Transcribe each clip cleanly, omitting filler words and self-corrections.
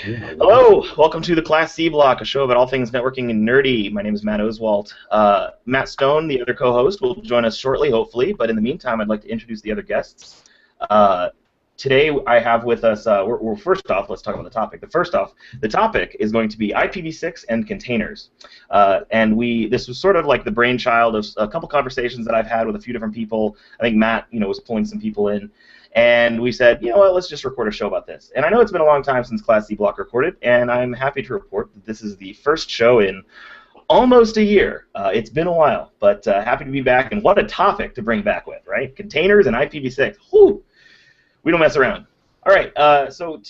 Hello, welcome to the Class C block, a show about all things networking and nerdy. My name is Matt Oswalt. Matt Stone, the other co-host, will join us shortly, hopefully, but in the meantime, I'd like to introduce the other guests. Today, I have with us, first off, let's talk about the topic. The topic is going to be IPv6 and containers. This was sort of like the brainchild of a couple conversations that I've had with a few different people. I think Matt, was pulling some people in. And we said, you know what, let's just record a show about this. And I know it's been a long time since Class C Block recorded, and I'm happy to report that this is the first show in almost a year. It's been a while, but happy to be back. And what a topic to bring back with, right? Containers and IPv6. Whew! We don't mess around. All right,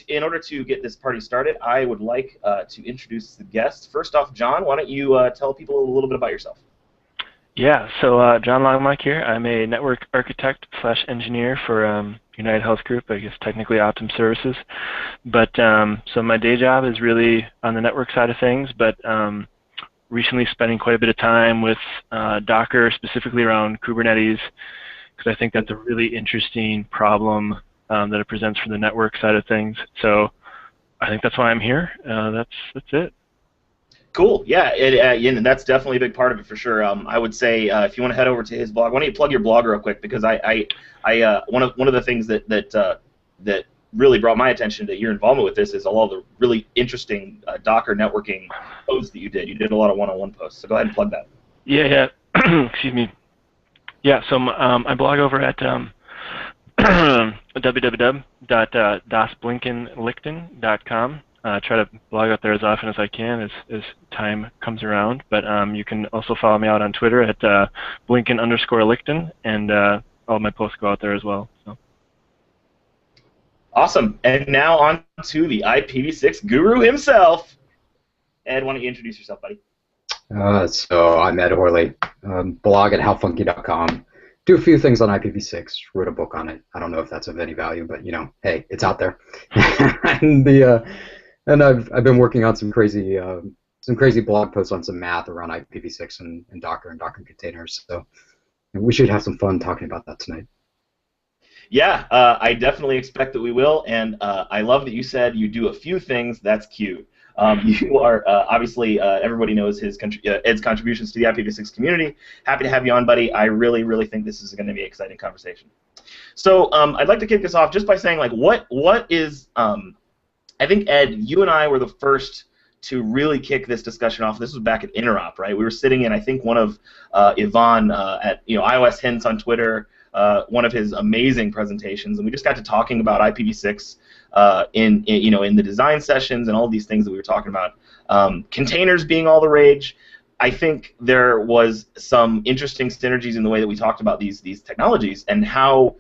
in order to get this party started, I would like to introduce the guests. First off, John, why don't you tell people a little bit about yourself? Yeah, so John Longmike here. I'm a network architect / engineer for United Health Group, I guess technically Optum Services. But so my day job is really on the network side of things, but recently spending quite a bit of time with Docker, specifically around Kubernetes, because I think that's a really interesting problem that it presents from the network side of things. So I think that's why I'm here. That's it. Cool. Yeah, and that's definitely a big part of it for sure. I would say if you want to head over to his blog, why don't you plug your blog real quick? Because one of the things that really brought my attention to your involvement with this is all the really interesting Docker networking posts that you did. You did a lot of one-on-one posts. So go ahead and plug that. Yeah. Excuse me. Yeah. So I blog over at www.dasblinkenlichten.com. Try to blog out there as often as I can as time comes around. But you can also follow me out on Twitter at Blinken_Lichten, and all my posts go out there as well. So. Awesome. And now on to the IPv6 guru himself. Ed, why don't you introduce yourself, buddy? So I'm Ed Horley, blog at howfunky.com. Do a few things on IPv6. Wrote a book on it. I don't know if that's of any value, but hey, it's out there. And I've been working on some crazy blog posts on some math around IPv6 and Docker containers. So we should have some fun talking about that tonight. Yeah, I definitely expect that we will. And I love that you said you do a few things. That's cute. You are obviously everybody knows Ed's contributions to the IPv6 community. Happy to have you on, buddy. I really, really think this is going to be an exciting conversation. So I'd like to kick this off just by saying, like, what is I think, Ed, you and I were the first to really kick this discussion off. This was back at Interop, right? We were sitting in, I think, one of Yvonne at iOS Hints on Twitter, one of his amazing presentations, and we just got to talking about IPv6 in the design sessions and all these things that we were talking about. Containers being all the rage. I think there was some interesting synergies in the way that we talked about these technologies and how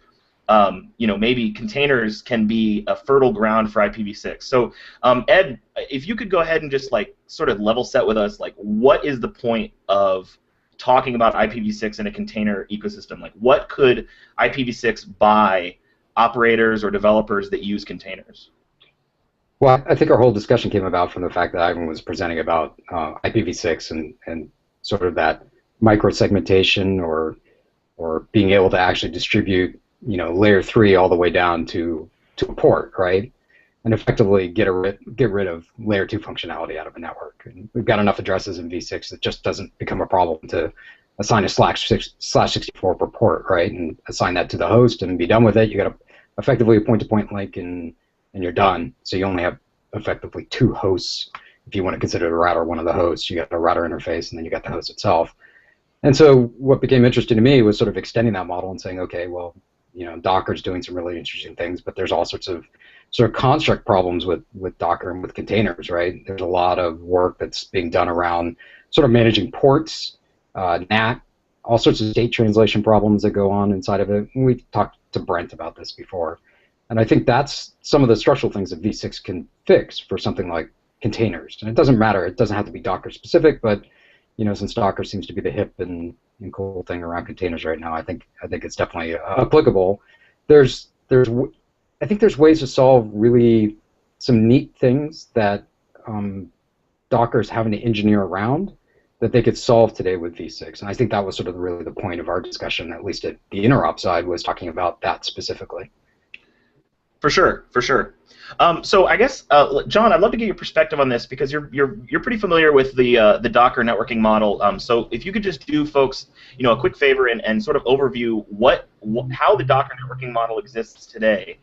maybe containers can be a fertile ground for IPv6. So, Ed, if you could go ahead and just sort of level set with us, what is the point of talking about IPv6 in a container ecosystem? What could IPv6 buy operators or developers that use containers? Well, I think our whole discussion came about from the fact that Ivan was presenting about IPv6 and sort of that micro-segmentation or being able to actually distribute layer 3 all the way down to a port, right? And effectively get rid of layer 2 functionality out of a network. And we've got enough addresses in v6 that just doesn't become a problem to assign a /64 per port, right? And assign that to the host and be done with it. You got effectively a point-to-point link and you're done. So you only have effectively 2 hosts. If you want to consider the router one of the hosts, you got a router interface and then you got the host itself. And so what became interesting to me was sort of extending that model and saying, okay, well, Docker's doing some really interesting things, but there's all sorts of sort of construct problems with Docker and with containers, right? There's a lot of work that's being done around sort of managing ports, NAT, all sorts of state translation problems that go on inside of it. And we've talked to Brent about this before. And I think that's some of the structural things that v6 can fix for something like containers. And it doesn't matter. It doesn't have to be Docker specific, but since Docker seems to be the hip and cool thing around containers right now, I think it's definitely applicable. I think there's ways to solve really some neat things that Docker's having to engineer around that they could solve today with v6. And I think that was sort of really the point of our discussion, at least at the interop side, was talking about that specifically. For sure, for sure. So I guess, John, I'd love to get your perspective on this because you're pretty familiar with the Docker networking model. So if you could just do folks, a quick favor and sort of overview how the Docker networking model exists today,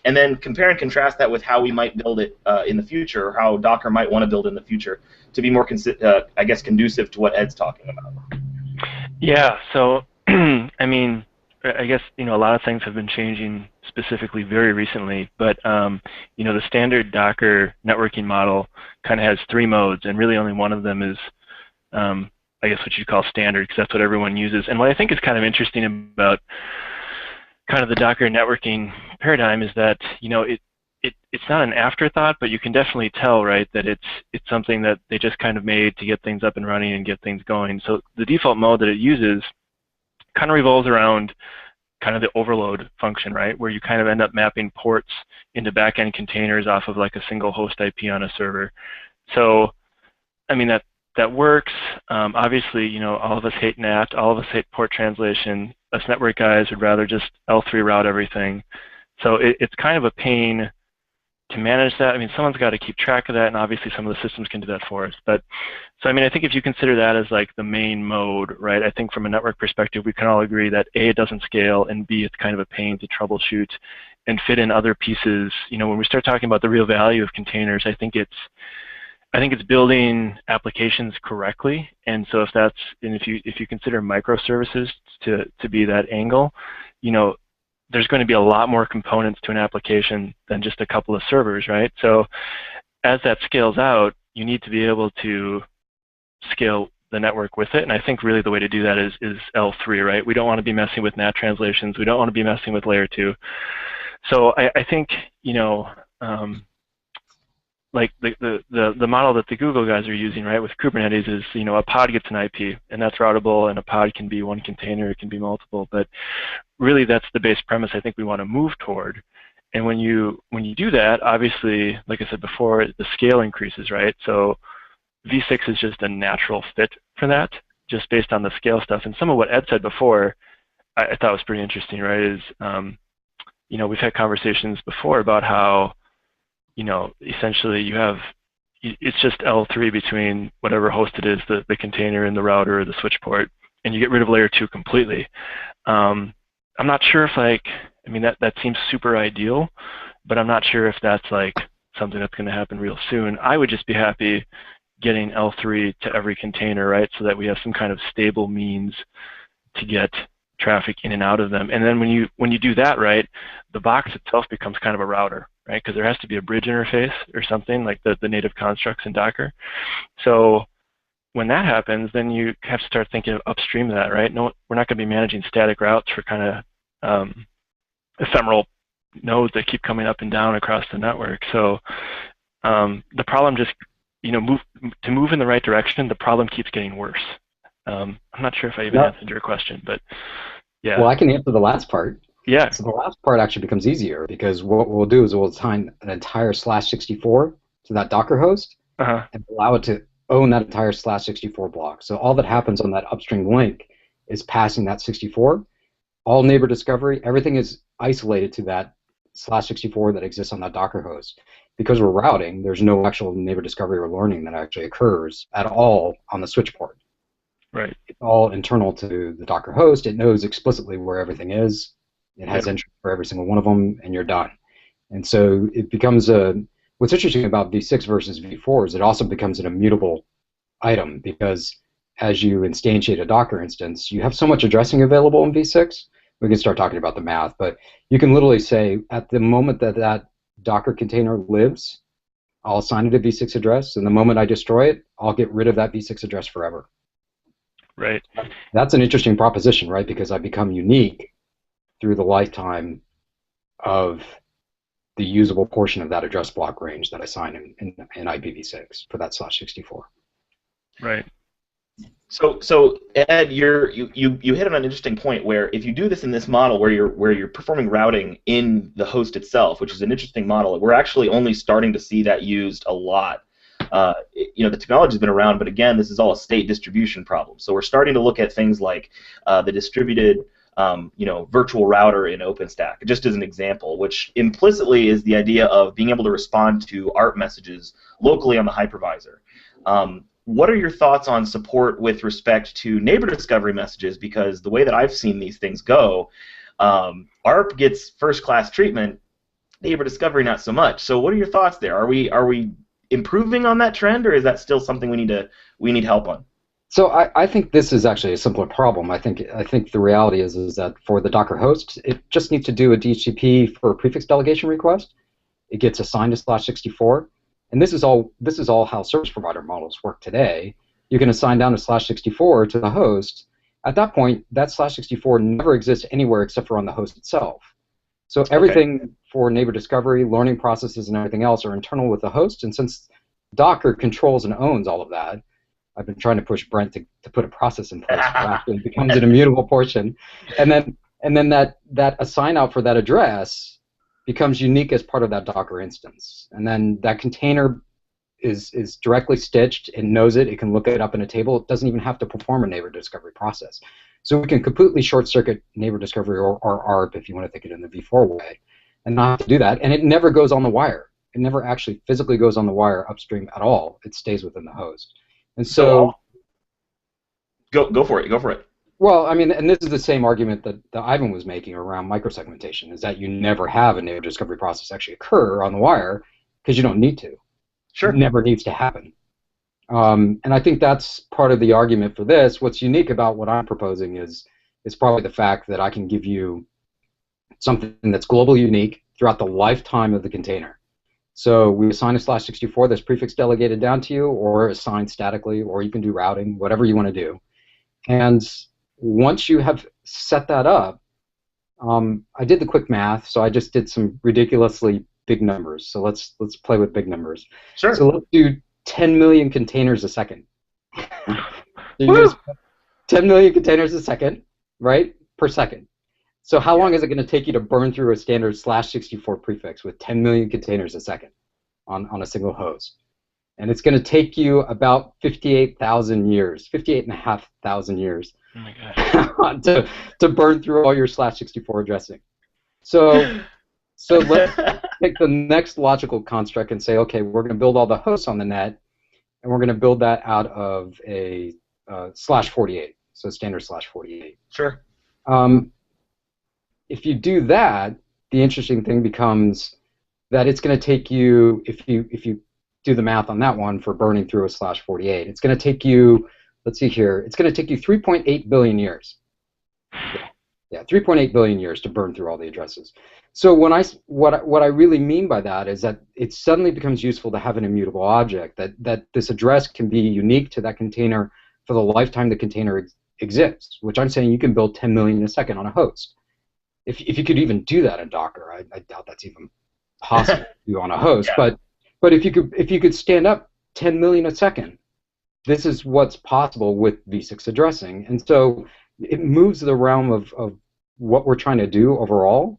and then compare and contrast that with how we might build it in the future, or how Docker might want to build in the future to be more, I guess, conducive to what Ed's talking about. Yeah. So I mean, I guess a lot of things have been changing specifically very recently, but the standard Docker networking model kind of has three modes, and really only one of them is, I guess, what you call standard, because that's what everyone uses. And what I think is kind of interesting about kind of the Docker networking paradigm is that it's not an afterthought, but you can definitely tell, right, that it's something that they just kind of made to get things up and running and get things going. So the default mode that it uses kind of revolves around kind of the overload function, right, where you kind of end up mapping ports into backend containers off of like a single host IP on a server. So, I mean, that works. Obviously, all of us hate NAT, all of us hate port translation. Us network guys would rather just L3 route everything. So it's kind of a pain to manage that. I mean, someone's got to keep track of that, and obviously some of the systems can do that for us. But so I mean, I think if you consider that as like the main mode, right? I think from a network perspective, we can all agree that A, it doesn't scale, and B, it's kind of a pain to troubleshoot and fit in other pieces. When we start talking about the real value of containers, I think it's building applications correctly. And so if you consider microservices to be that angle, there's going to be a lot more components to an application than just a couple of servers, right? So as that scales out, you need to be able to scale the network with it. And I think really the way to do that is L3, right? We don't want to be messing with NAT translations. We don't want to be messing with layer 2. So I think, like the model that the Google guys are using, right, with Kubernetes is, a pod gets an IP, and that's routable, and a pod can be one container, it can be multiple, but really that's the base premise I think we want to move toward. And when you do that, obviously, like I said before, the scale increases, right? So V6 is just a natural fit for that, just based on the scale stuff. And some of what Ed said before, I thought was pretty interesting, right, is, we've had conversations before about how, essentially it's just L3 between whatever host it is, the container and the router or the switch port, and you get rid of layer 2 completely. I'm not sure if that seems super ideal, but I'm not sure if that's like something that's going to happen real soon. I would just be happy getting L3 to every container, right, so that we have some kind of stable means to get traffic in and out of them. And then when you do that, right, the box itself becomes kind of a router, right, because there has to be a bridge interface or something like the native constructs in Docker. So when that happens, then you have to start thinking of upstream of that, right? No, we're not going to be managing static routes for kind of ephemeral nodes that keep coming up and down across the network. So the problem just, to move in the right direction, the problem keeps getting worse. I'm not sure if I even answered your question, but yeah. Well, I can answer the last part. Yeah. So the last part actually becomes easier, because what we'll do is we'll assign an entire /64 to that Docker host and allow it to own that entire /64 block. So all that happens on that upstream link is passing that 64. All neighbor discovery, everything is isolated to that /64 that exists on that Docker host. Because we're routing, there's no actual neighbor discovery or learning that actually occurs at all on the switch port. Right. It's all internal to the Docker host. It knows explicitly where everything is. It has entry for every single one of them, and you're done. And so it becomes what's interesting about V6 versus V4 is it also becomes an immutable item, because as you instantiate a Docker instance, you have so much addressing available in V6. We can start talking about the math, but you can literally say at the moment that Docker container lives, I'll assign it a V6 address, and the moment I destroy it, I'll get rid of that V6 address forever. Right. That's an interesting proposition, right? Because I become unique through the lifetime of the usable portion of that address block range that I assign in IPv6 for that /64. Right. So Ed, you hit on an interesting point where if you do this in this model where you're performing routing in the host itself, which is an interesting model, we're actually only starting to see that used a lot. The technology's been around, but again, this is all a state distribution problem. So we're starting to look at things like the distributed virtual router in OpenStack, just as an example, which implicitly is the idea of being able to respond to ARP messages locally on the hypervisor. What are your thoughts on support with respect to neighbor discovery messages? Because the way that I've seen these things go, ARP gets first-class treatment, neighbor discovery not so much. So what are your thoughts there? Are we improving on that trend, or is that still something we need help on? So I think this is actually a simpler problem. I think the reality is that for the Docker host, it just needs to do a DHCP for a prefix delegation request. It gets assigned to /64, and this is all how service provider models work today. You can assign down to /64 to the host. At that point, that /64 never exists anywhere except for on the host itself. So everything for neighbor discovery, learning processes, and everything else are internal with the host. And since Docker controls and owns all of that, I've been trying to push Brent to put a process in place that actually becomes an immutable portion, and then that assign out for that address becomes unique as part of that Docker instance, and then that container is directly stitched and knows it. It can look it up in a table. It doesn't even have to perform a neighbor discovery process. So we can completely short-circuit neighbor discovery or ARP, if you want to think it in the v4 way, and not have to do that. And it never goes on the wire. It never actually physically goes on the wire upstream at all. It stays within the host. And so, go for it. Go for it. Well, I mean, and this is the same argument that Ivan was making around microsegmentation, is that you never have a neighbor discovery process actually occur on the wire because you don't need to. Sure. It never needs to happen. And I think that's part of the argument for this. What's unique about what I'm proposing is probably the fact that I can give you something that's globally unique throughout the lifetime of the container. So we assign a /64 that's prefix delegated down to you, or assigned statically, or you can do routing, whatever you want to do. And once you have set that up, I did the quick math, so I just did some ridiculously big numbers. So let's play with big numbers. Sure. So let's do 10 million containers a second. So 10 million containers a second, right, per second. So how long is it going to take you to burn through a standard /64 prefix with 10 million containers a second on a single host? And it's going to take you about 58,000 years, 58,500 years oh my gosh. to burn through all your /64 addressing. So let's take the next logical construct and say, okay, we're going to build all the hosts on the net, and we're going to build that out of a /48, so standard /48. Sure. If you do that, the interesting thing becomes that it's going to take you, if you do the math on that one for burning through a /48, it's going to take you, let's see here, it's going to take you 3.8 billion years. Yeah, 3.8 billion years to burn through all the addresses. So what I really mean by that is that it suddenly becomes useful to have an immutable object, that this address can be unique to that container for the lifetime the container exists, which I'm saying you can build 10 million a second on a host. If you could even do that in Docker, I doubt that's even possible to do on a host. Yeah. But if you could stand up 10 million a second, this is what's possible with v6 addressing. And so it moves the realm of what we're trying to do overall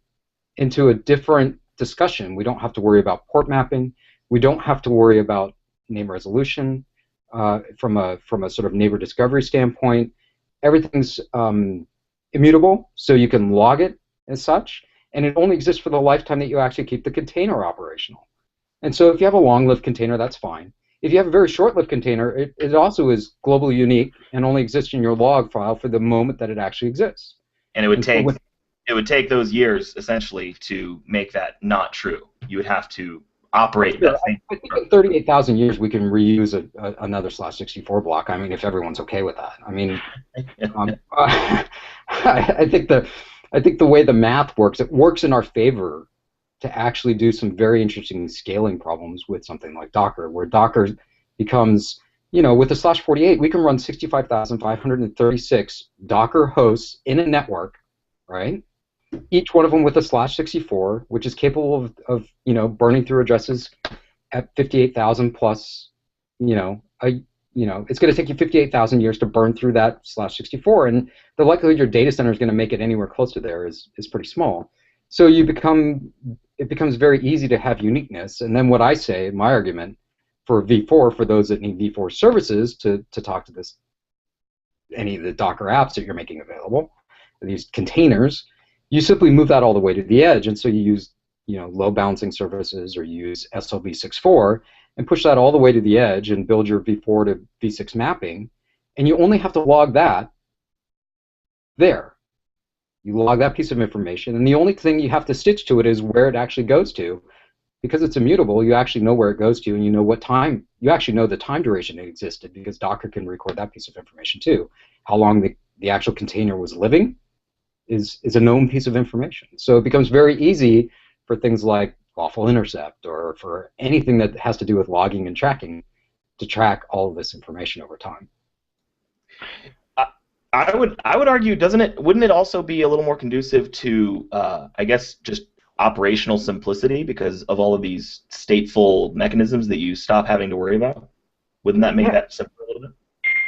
into a different discussion. We don't have to worry about port mapping. We don't have to worry about name resolution from a sort of neighbor discovery standpoint. Everything's immutable, so you can log it as such, and it only exists for the lifetime that you actually keep the container operational. And so if you have a long-lived container, that's fine. If you have a very short-lived container, it also is globally unique and only exists in your log file for the moment that it actually exists. And it would take those years essentially to make that not true. You would have to operate that thing. I think in 38,000 years we can reuse another /64 block. I mean, if everyone's okay with that. I mean, I think the way the math works, it works in our favor to actually do some very interesting scaling problems with something like Docker, where Docker becomes, with the /48, we can run 65,536 Docker hosts in a network, right? Each one of them with a /64, which is capable of burning through addresses at 58,000 plus, it's going to take you 58,000 years to burn through that /64, and the likelihood your data center is going to make it anywhere close to there is pretty small. So it becomes very easy to have uniqueness. And then what I say, my argument for v4, for those that need v4 services to talk to any of the Docker apps that you're making available, these containers, you simply move that all the way to the edge, and so you use load balancing services, or you use SLv6.4 and push that all the way to the edge and build your v4 to v6 mapping, and you only have to log that there. You log that piece of information, and the only thing you have to stitch to it is where it actually goes to. Because it's immutable, you actually know where it goes to, and you know what time, you actually know the time duration it existed, because Docker can record that piece of information too. How long the actual container was living is a known piece of information. So it becomes very easy for things like lawful intercept, or for anything that has to do with logging and tracking, to track all of this information over time. I would argue, wouldn't it also be a little more conducive to, I guess, just operational simplicity, because of all of these stateful mechanisms that you stop having to worry about? Wouldn't that make that simpler a little bit?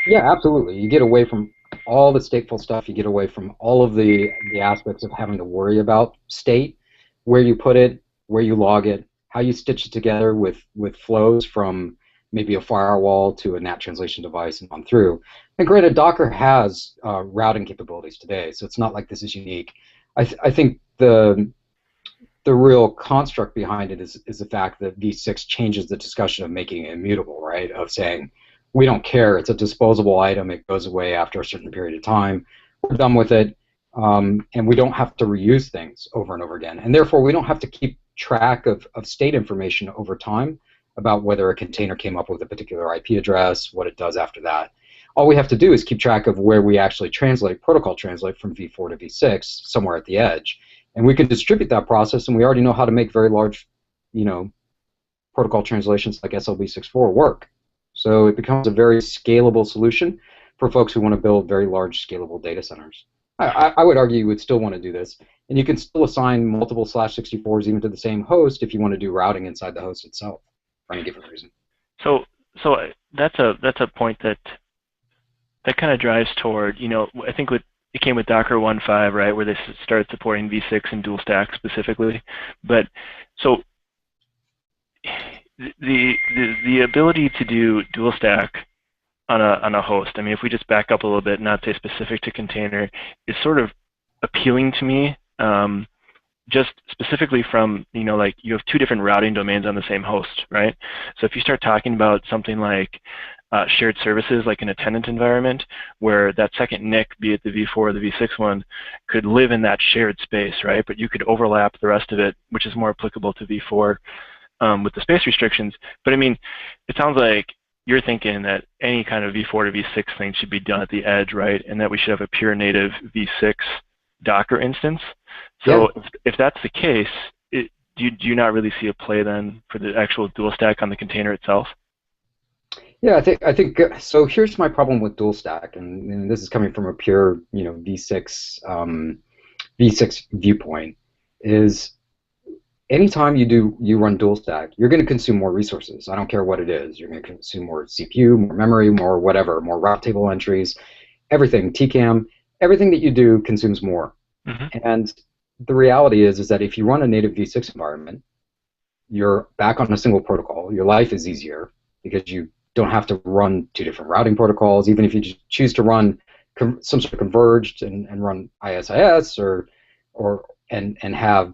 Yeah, absolutely. You get away from all the stateful stuff. You get away from all of the aspects of having to worry about state, where you put it, where you log it, how you stitch it together with flows from maybe a firewall to a NAT translation device and on through. And granted, Docker has routing capabilities today, so it's not like this is unique. I think the real construct behind it is the fact that v6 changes the discussion of making it immutable, right? Of saying, we don't care, it's a disposable item, it goes away after a certain period of time, we're done with it, and we don't have to reuse things over and over again. And therefore, we don't have to keep track of state information over time about whether a container came up with a particular IP address, what it does after that. All we have to do is keep track of where we actually protocol translate from v4 to v6, somewhere at the edge. And we can distribute that process, and we already know how to make very large, protocol translations like SLv6.4 work. So it becomes a very scalable solution for folks who want to build very large, scalable data centers. I would argue you would still want to do this, and you can still assign multiple /64s even to the same host if you want to do routing inside the host itself for any given reason. So that's a point that kind of drives toward, I think it came with Docker 1.5, right, where they started supporting v6 and dual stack specifically. But so the ability to do dual stack on a host, I mean, if we just back up a little bit, not say specific to container, is sort of appealing to me. Just specifically from, like you have two different routing domains on the same host, right? So if you start talking about something like shared services, like in a tenant environment, where that second NIC, be it the v4 or the v6 one, could live in that shared space, right? But you could overlap the rest of it, which is more applicable to v4 with the space restrictions. But I mean, it sounds like you're thinking that any kind of v4 to v6 thing should be done at the edge, right? And that we should have a pure native v6 Docker instance. So if that's the case, do you not really see a play then for the actual dual stack on the container itself? Yeah, I think so. Here's my problem with dual stack, and this is coming from a pure v6 viewpoint. Is anytime you run dual stack, you're going to consume more resources. I don't care what it is. You're going to consume more CPU, more memory, more whatever, more route table entries, everything, TCAM, everything that you do consumes more. Mm-hmm. And the reality is that if you run a native v6 environment, you're back on a single protocol. Your life is easier because you don't have to run two different routing protocols. Even if you choose to run some sort of converged and run ISIS and have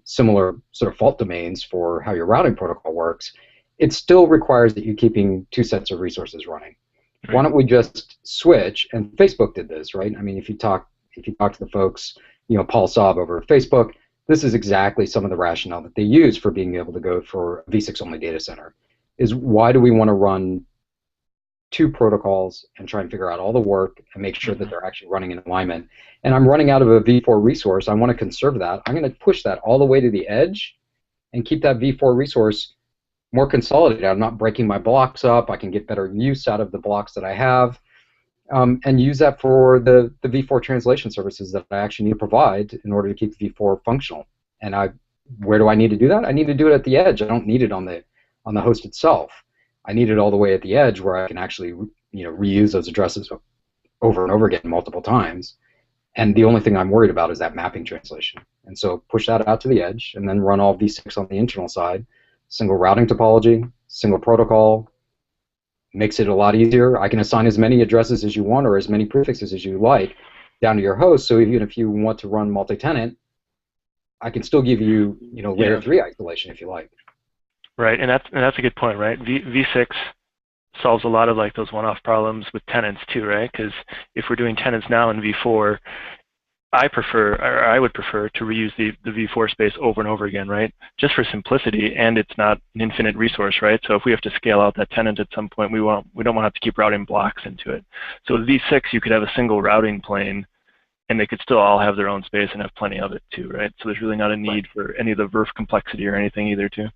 similar sort of fault domains for how your routing protocol works, it still requires that you're keeping two sets of resources running. Right. Why don't we just switch? And Facebook did this, right? I mean, if you talk to the folks, Paul Saab over at Facebook, this is exactly some of the rationale that they use for being able to go for a v6 only data center. Is why do we want to run two protocols and try and figure out all the work and make sure that they're actually running in alignment? And I'm running out of a v4 resource. I want to conserve that. I'm going to push that all the way to the edge and keep that v4 resource more consolidated. I'm not breaking my blocks up. I can get better use out of the blocks that I have, and use that for the v4 translation services that I actually need to provide in order to keep v4 functional. And where do I need to do that? I need to do it at the edge. I don't need it on the host itself. I need it all the way at the edge where I can actually reuse those addresses over and over again multiple times. And the only thing I'm worried about is that mapping translation. And so push that out to the edge and then run all v6 on the internal side. Single routing topology, single protocol, makes it a lot easier. I can assign as many addresses as you want or as many prefixes as you like, down to your host. So even if you want to run multi-tenant, I can still give you, layer 3 isolation if you like. Right, and that's a good point, right? V6 solves a lot of like those one-off problems with tenants too, right? Because if we're doing tenants now in V4, I would prefer to reuse the V4 space over and over again, right? Just for simplicity, and it's not an infinite resource, right? So if we have to scale out that tenant at some point, we don't want to have to keep routing blocks into it. So with V6, you could have a single routing plane, and they could still all have their own space and have plenty of it too, right? So there's really not a need for any of the VRF complexity or anything either too.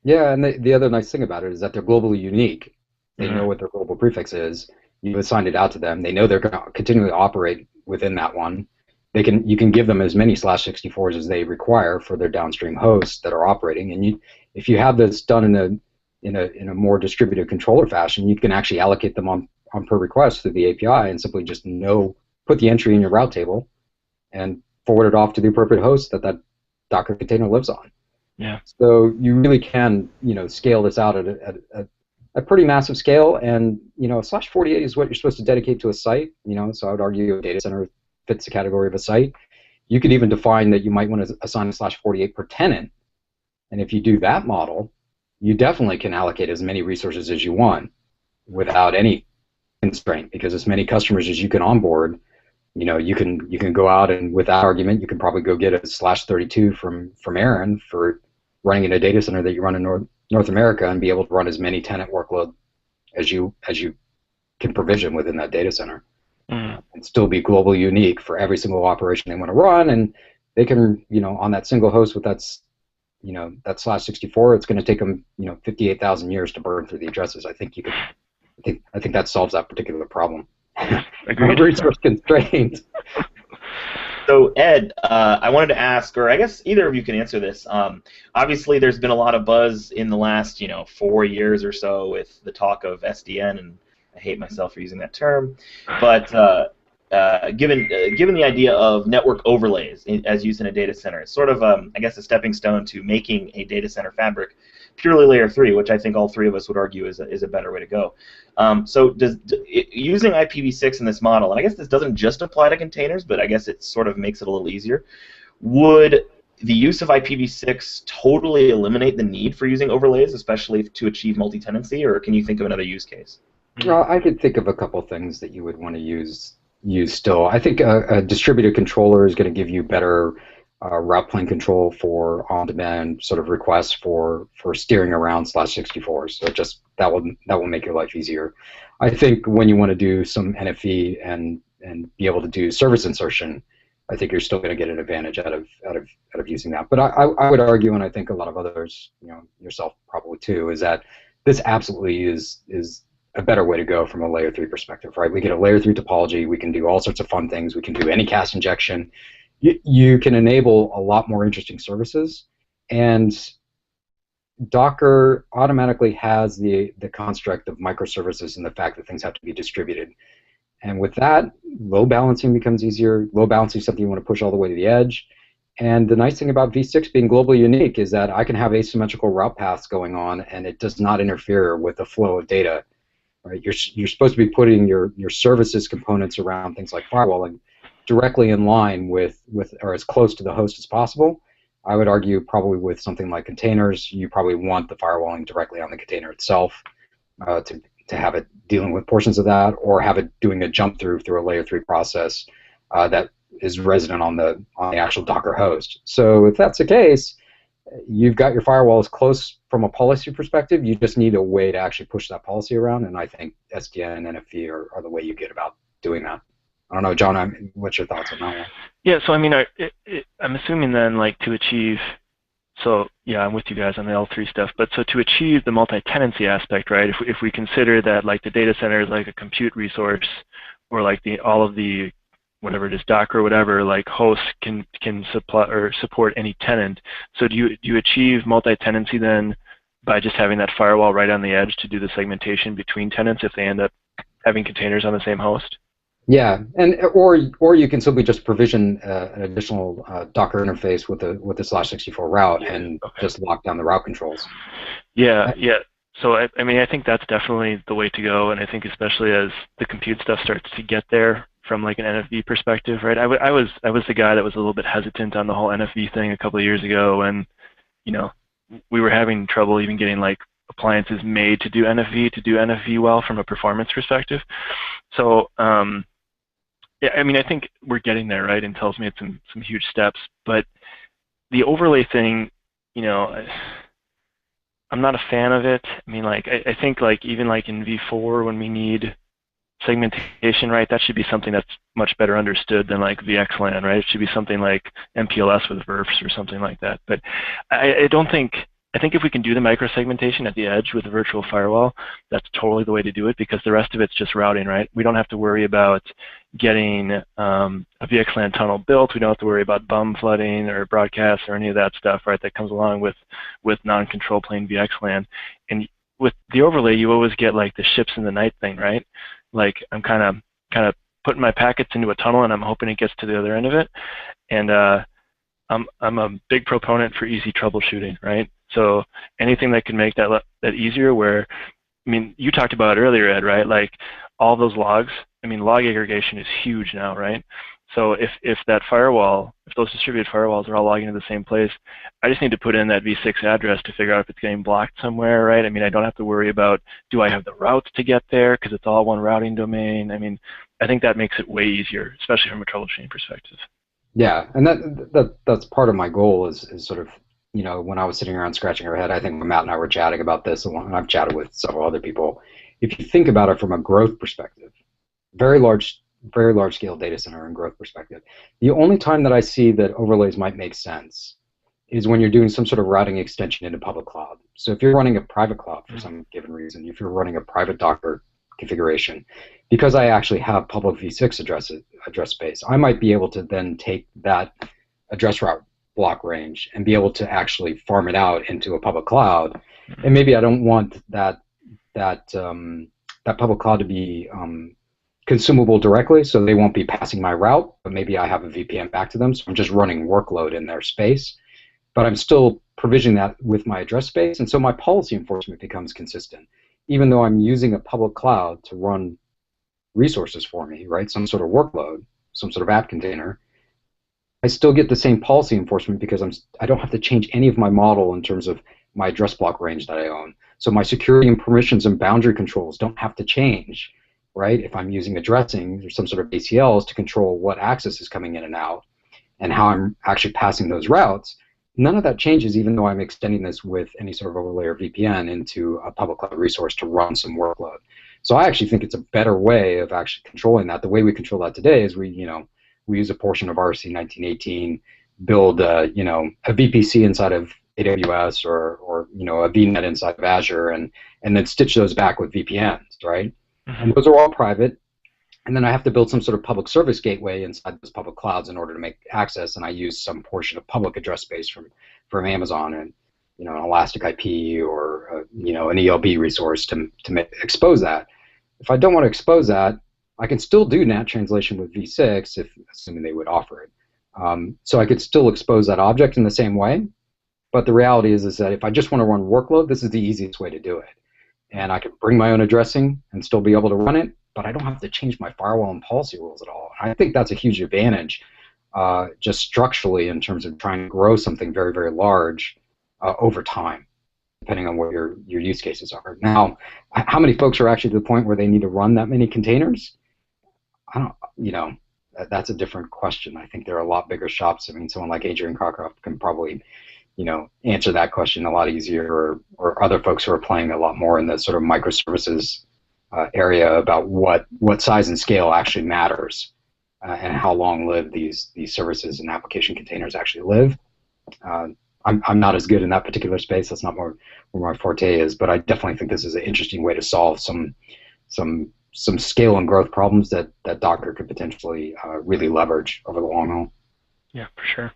Yeah, and the other nice thing about it is that they're globally unique. They know what their global prefix is. You assigned it out to them. They know they're going to continually operate within that one. You can give them as many /64s as they require for their downstream hosts that are operating. And if you have this done in a more distributed controller fashion, you can actually allocate them on per request through the API and simply just put the entry in your route table and forward it off to the appropriate host that Docker container lives on. Yeah. So you really can scale this out at a pretty massive scale, and /48 is what you're supposed to dedicate to a site. So I would argue a data center fits the category of a site. You could even define that you might want to assign a /48 per tenant, and if you do that model, you definitely can allocate as many resources as you want without any constraint, because as many customers as you can onboard, you can go out and without argument, you can probably go get a /32 from Aaron for running in a data center that you run in North America and be able to run as many tenant workload as you can provision within that data center. And still be globally unique for every single operation they want to run, and they can, on that single host with that /64, it's going to take them, 58,000 years to burn through the addresses. I think that solves that particular problem. Agreed. Resource constraints. So Ed, I wanted to ask, or I guess either of you can answer this. Obviously, there's been a lot of buzz in the last 4 years or so with the talk of SDN, and I hate myself for using that term. But given the idea of network overlays as used in a data center, it's sort of I guess a stepping stone to making a data center fabric purely layer 3, which I think all three of us would argue is a better way to go. So using IPv6 in this model, and I guess this doesn't just apply to containers, but I guess it sort of makes it a little easier, would the use of IPv6 totally eliminate the need for using overlays, especially to achieve multi-tenancy, or can you think of another use case? Well, I could think of a couple things that you would want to use still. I think a distributed controller is going to give you better route plane control for on-demand sort of requests for steering around /64. So just that will make your life easier. I think when you want to do some NFV and be able to do service insertion, I think you're still going to get an advantage out of using that. But I would argue, and I think a lot of others, yourself probably too, is that this absolutely is a better way to go from a layer 3 perspective, right? We get a layer 3 topology. We can do all sorts of fun things. We can do any cache injection. You can enable a lot more interesting services, and Docker automatically has the construct of microservices and the fact that things have to be distributed. And with that, load balancing becomes easier. Load balancing is something you want to push all the way to the edge. And the nice thing about V6 being globally unique is that I can have asymmetrical route paths going on, and it does not interfere with the flow of data. Right? You're supposed to be putting your services components around things like firewalling directly in line with or as close to the host as possible. I would argue probably with something like containers, you probably want the firewalling directly on the container itself to have it dealing with portions of that, or have it doing a jump through a layer 3 process that is resident on the actual Docker host. So if that's the case, you've got your firewalls close from a policy perspective. You just need a way to actually push that policy around, and I think SDN and NFV are the way you get about doing that. I don't know, John, what's your thoughts on that one? Yeah, so I mean, I'm assuming then, like, to achieve, so yeah, I'm with you guys on the L3 stuff, but so to achieve the multi-tenancy aspect, right, if we consider that, like, the data center is like a compute resource, or like all of the, whatever it is, Docker or whatever, like hosts can supply or support any tenant. So do you achieve multi-tenancy then by just having that firewall right on the edge to do the segmentation between tenants if they end up having containers on the same host? Yeah, and or you can simply just provision an additional Docker interface with the /64 route and just lock down the route controls. Yeah, yeah. So I mean, I think that's definitely the way to go, and I think especially as the compute stuff starts to get there, from like an NFV perspective, right? I was the guy that was a little bit hesitant on the whole NFV thing a couple of years ago, when we were having trouble even getting like appliances made to do NFV well from a performance perspective. So yeah, I mean, I think we're getting there, right? Intel's made some huge steps, but the overlay thing, I'm not a fan of it. I mean, like, I think like even like in V4 when we need segmentation, right, that should be something that's much better understood than like VXLAN, right? It should be something like MPLS with VRFs or something like that. But I think if we can do the microsegmentation at the edge with a virtual firewall, that's totally the way to do it, because the rest of it's just routing, right? We don't have to worry about getting a VXLAN tunnel built. We don't have to worry about bum flooding or broadcasts or any of that stuff, right, that comes along with non-control plane VXLAN. And with the overlay, you always get like the ships in the night thing, right? Like I'm kind of putting my packets into a tunnel and I'm hoping it gets to the other end of it. And I'm a big proponent for easy troubleshooting, right? So anything that can make that easier, where, I mean, you talked about it earlier, Ed, right? Like all those logs, I mean, log aggregation is huge now, right? So if that firewall, if those distributed firewalls are all logging to the same place, I just need to put in that V6 address to figure out if it's getting blocked somewhere, right? I mean, I don't have to worry about, do I have the routes to get there, because it's all one routing domain. I mean, I think that makes it way easier, especially from a troubleshooting perspective. Yeah, and that's part of my goal is sort of, when I was sitting around scratching our head, I think Matt and I were chatting about this, and I've chatted with several other people. If you think about it from a growth perspective, very large scale data center and growth perspective, the only time that I see that overlays might make sense is when you're doing some sort of routing extension into public cloud. So if you're running a private cloud for some given reason, if you're running a private Docker configuration, because I actually have public V6 address space, I might be able to then take that address route block range and be able to actually farm it out into a public cloud. And maybe I don't want that public cloud to be consumable directly, so they won't be passing my route, but maybe I have a VPN back to them, so I'm just running workload in their space, but I'm still provisioning that with my address space, and so my policy enforcement becomes consistent. Even though I'm using a public cloud to run resources for me, right, some sort of workload, some sort of app container, I still get the same policy enforcement because I don't have to change any of my model in terms of my address block range that I own. So my security and permissions and boundary controls don't have to change, right? If I'm using addressing or some sort of ACLs to control what access is coming in and out and how I'm actually passing those routes, none of that changes even though I'm extending this with any sort of overlay or VPN into a public cloud resource to run some workload. So I actually think it's a better way of actually controlling that. The way we control that today is we use a portion of RC 1918, build a VPC inside of AWS or a VNet inside of Azure, and then stitch those back with VPNs, right? Mm-hmm. And those are all private. And then I have to build some sort of public service gateway inside those public clouds in order to make access, and I use some portion of public address space from Amazon and an Elastic IP or an ELB resource to expose that. If I don't want to expose that, I can still do NAT translation with V6, assuming they would offer it. So I could still expose that object in the same way, but the reality is that if I just want to run workload, this is the easiest way to do it. And I can bring my own addressing and still be able to run it, but I don't have to change my firewall and policy rules at all. I think that's a huge advantage just structurally in terms of trying to grow something very, very large over time, depending on what your use cases are. Now, how many folks are actually to the point where they need to run that many containers? I don't, that's a different question. I think there are a lot bigger shops. I mean, someone like Adrian Cockcroft can probably, answer that question a lot easier, or other folks who are playing a lot more in the sort of microservices area about what size and scale actually matters and how long-lived these services and application containers actually live. I'm not as good in that particular space. That's not where my forte is, but I definitely think this is an interesting way to solve some scale and growth problems that Docker could potentially really leverage over the long haul. Yeah, for sure.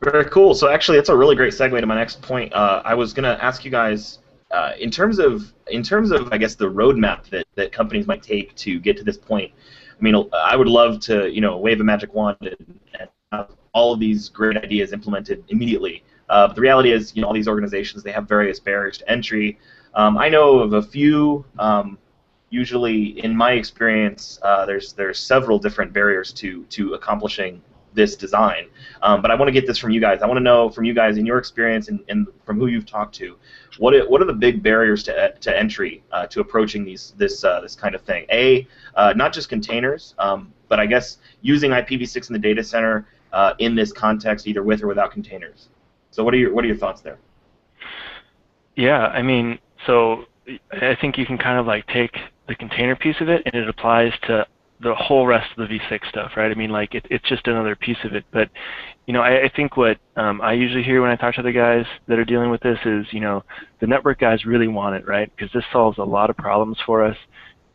Very cool. So actually, that's a really great segue to my next point. I was going to ask you guys, in terms of I guess the roadmap that companies might take to get to this point. I mean, I would love to wave a magic wand and have all of these great ideas implemented immediately. But the reality is, all these organizations, they have various barriers to entry. I know of a few usually, in my experience, there's several different barriers to accomplishing this design. But I want to get this from you guys. I want to know from you guys, in your experience and from who you've talked to, what are the big barriers to entry to approaching this kind of thing? Not just containers, but I guess using IPv6 in the data center in this context, either with or without containers. So what are your thoughts there? Yeah, I mean, so I think you can kind of like take the container piece of it, and it applies to the whole rest of the V6 stuff, right? I mean, like it's just another piece of it. But you know, I think what I usually hear when I talk to the guys that are dealing with this is, you know, the network guys really want it, right? Because this solves a lot of problems for us.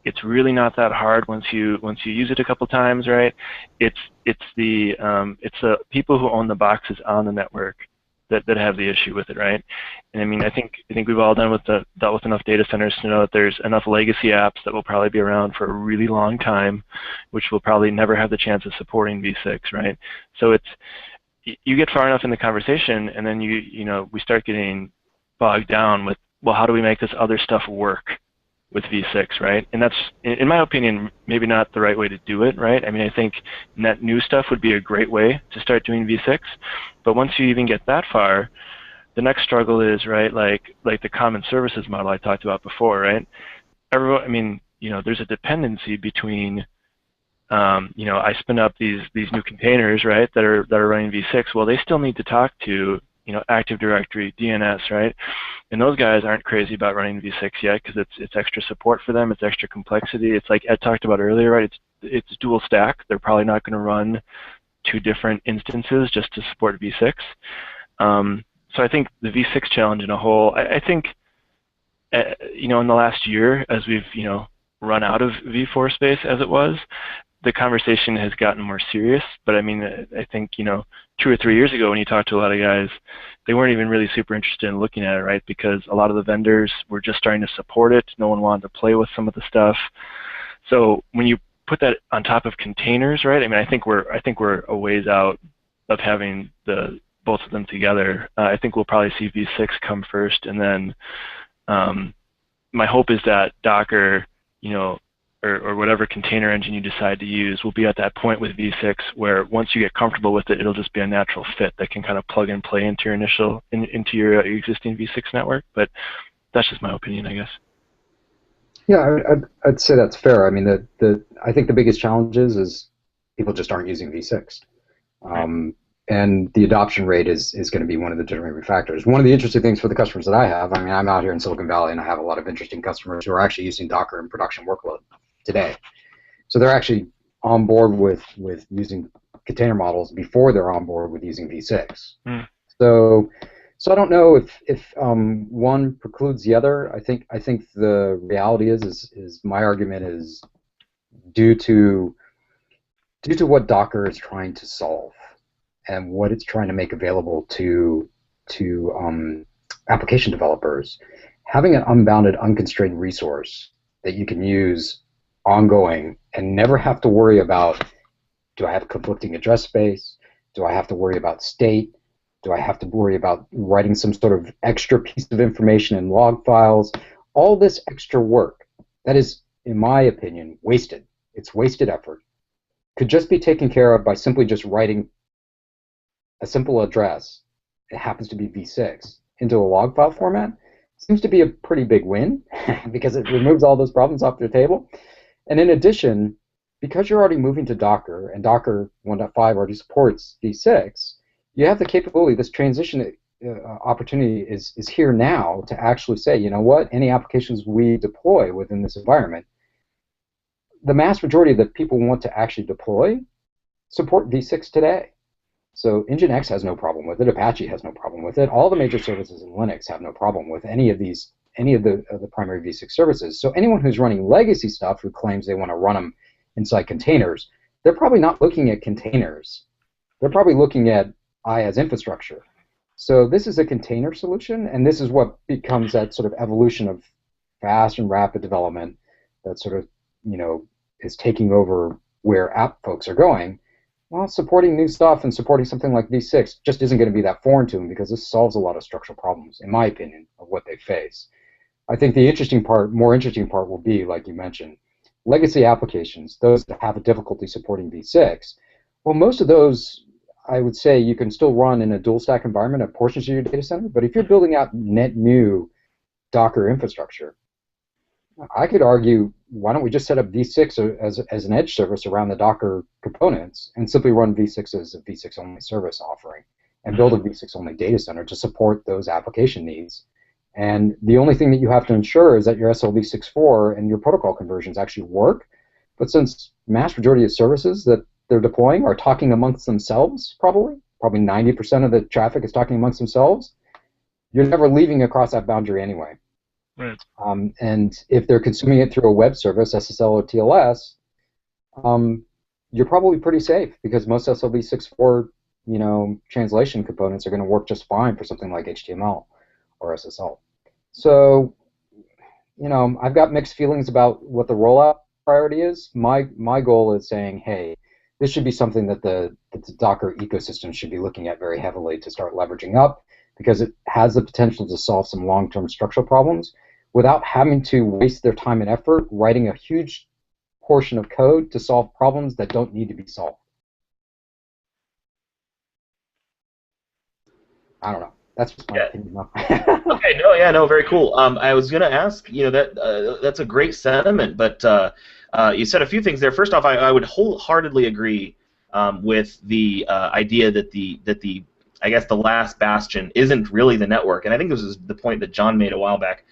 It's really not that hard once you use it a couple times, right? It's the people who own the boxes on the network that have the issue with it, right? And I mean, I think we've all dealt with enough data centers to know that there's enough legacy apps that will probably be around for a really long time, which will probably never have the chance of supporting V6, right? So you get far enough in the conversation, and then we start getting bogged down with, well, how do we make this other stuff work with V6, right? And that's, in my opinion, maybe not the right way to do it, right? I mean, I think net new stuff would be a great way to start doing V6, but once you even get that far, the next struggle is, right, like the common services model I talked about before, right? I mean, you know, there's a dependency between, you know, I spin up these new containers, right, that are running V6. Well, they still need to talk to, you know, Active Directory, DNS, right? And those guys aren't crazy about running V6 yet because it's extra support for them, it's extra complexity. It's like Ed talked about earlier, right? It's dual stack. They're probably not going to run two different instances just to support V6. So I think the V6 challenge in a whole, I think, you know, in the last year, as we've, you know, run out of V4 space as it was, the conversation has gotten more serious. But I mean, I think, you know, 2 or 3 years ago when you talked to a lot of guys, they weren't even really super interested in looking at it, right? Because a lot of the vendors were just starting to support it. No one wanted to play with some of the stuff. So when you put that on top of containers, right? I mean, I think we're a ways out of having both of them together. I think we'll probably see V6 come first, and then my hope is that Docker, you know, or whatever container engine you decide to use will be at that point with V6 where once you get comfortable with it, it'll just be a natural fit that can kind of plug and play into your existing V6 network. But that's just my opinion, I guess. Yeah, I'd say that's fair. I mean, I think the biggest challenge is people just aren't using V6. And the adoption rate is going to be one of the determining factors. One of the interesting things for the customers that I have, I mean, I'm out here in Silicon Valley, and I have a lot of interesting customers who are actually using Docker in production workload today. So they're actually on board with using container models before they're on board with using V6. So I don't know if one precludes the other. I think the reality is my argument is due to what Docker is trying to solve and what it's trying to make available to application developers. Having an unbounded, unconstrained resource that you can use ongoing and never have to worry about, do I have conflicting address space? Do I have to worry about state? Do I have to worry about writing some sort of extra piece of information in log files? All this extra work, that is, in my opinion, wasted. It's wasted effort. Could just be taken care of by simply just writing a simple address, it happens to be V6, into a log file format. Seems to be a pretty big win because it removes all those problems off the table. And in addition, because you're already moving to Docker, and Docker 1.5 already supports V6, you have the capability, this transition opportunity is here now to actually say, you know what, any applications we deploy within this environment, the mass majority of the people want to actually deploy support V6 today. So Nginx has no problem with it. Apache has no problem with it. All the major services in Linux have no problem with any of the primary V6 services. So anyone who's running legacy stuff who claims they want to run them inside containers, they're probably not looking at containers. They're probably looking at IaaS infrastructure. So this is a container solution, and this is what becomes that sort of evolution of fast and rapid development that sort of, you know, is taking over where app folks are going. Well, supporting new stuff and supporting something like V6 just isn't going to be that foreign to them because this solves a lot of structural problems, in my opinion, of what they face. I think the more interesting part will be, like you mentioned, legacy applications, those that have a difficulty supporting v6. Well, most of those, I would say, you can still run in a dual stack environment at portions of your data center. But if you're building out net new Docker infrastructure, I could argue, why don't we just set up v6 as an edge service around the Docker components and simply run v6 as a v6 only service offering and build a v6 only data center to support those application needs. And the only thing that you have to ensure is that your SLv6.4 and your protocol conversions actually work. But since mass majority of services that they're deploying are talking amongst themselves, probably 90% of the traffic is talking amongst themselves, you're never leaving across that boundary anyway. Right. And if they're consuming it through a web service, SSL or TLS, you're probably pretty safe because most SLv6.4 translation components are going to work just fine for something like HTML or SSL. So, I've got mixed feelings about what the rollout priority is. My goal is saying, hey, this should be something that the Docker ecosystem should be looking at very heavily to start leveraging up, because it has the potential to solve some long-term structural problems without having to waste their time and effort writing a huge portion of code to solve problems that don't need to be solved. I don't know. That's just my opinion. Okay, no, very cool. I was going to ask, that's a great sentiment, but you said a few things there. First off, I would wholeheartedly agree with the idea that I guess the last bastion isn't really the network, and I think this is the point that John made a while back,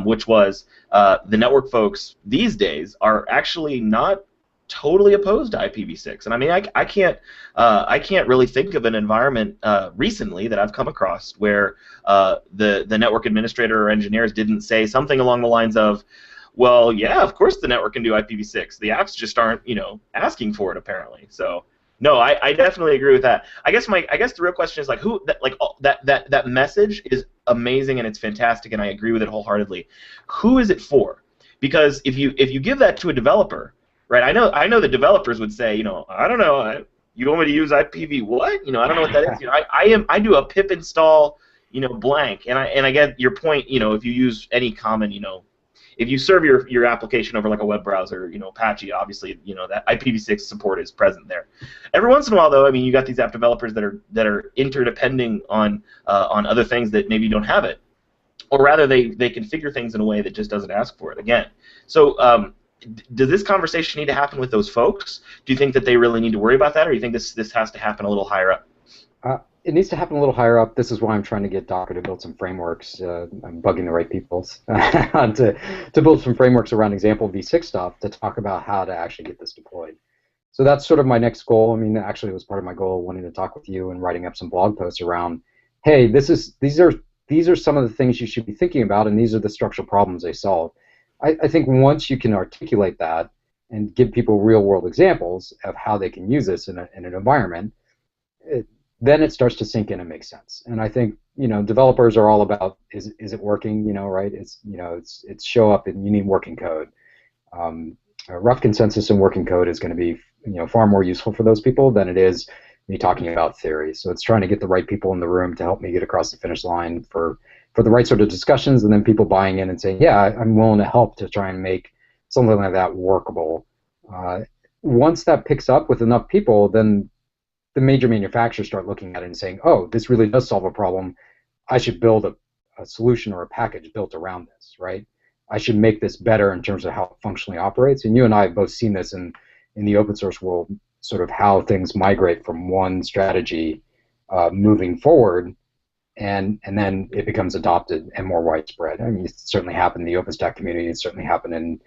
which was the network folks these days are actually not totally opposed to IPv6, and I mean I can't really think of an environment recently that I've come across where the network administrator or engineers didn't say something along the lines of, well, yeah, of course the network can do IPv6. The apps just aren't asking for it apparently. So no, I definitely agree with that. I guess the real question is like that message is amazing and it's fantastic and I agree with it wholeheartedly. Who is it for? Because if you give that to a developer, right? I know the developers would say, I don't know, you want me to use IPv what? I don't know what that is. I do a pip install, blank, and I get your point. If you use any common, if you serve your application over like a web browser, Apache, obviously, that IPv6 support is present there. Every once in a while, though, I mean, you got these app developers that are interdepending on other things that maybe don't have it, or rather, they configure things in a way that just doesn't ask for it. Again, so. Does this conversation need to happen with those folks? Do you think that they really need to worry about that, or do you think this has to happen a little higher up? It needs to happen a little higher up. This is why I'm trying to get Docker to build some frameworks. I'm bugging the right people to build some frameworks around example v6 stuff to talk about how to actually get this deployed. So that's sort of my next goal. I mean, actually, it was part of my goal wanting to talk with you and writing up some blog posts around, hey, these are some of the things you should be thinking about, and these are the structural problems they solve. I think once you can articulate that and give people real-world examples of how they can use this in an environment, then it starts to sink in and make sense. And I think developers are all about is it working? Right? It's show up and you need working code. A rough consensus and working code is going to be far more useful for those people than it is me talking about theory. So it's trying to get the right people in the room to help me get across the finish line for the right sort of discussions, and then people buying in and saying, yeah, I'm willing to help to try and make something like that workable. Once that picks up with enough people, then the major manufacturers start looking at it and saying, oh, this really does solve a problem. I should build a solution or a package built around this, right? I should make this better in terms of how it functionally operates. And you and I have both seen this in the open source world, sort of how things migrate from one strategy moving forward, and then it becomes adopted and more widespread. I mean, it certainly happened in the OpenStack community. It certainly happened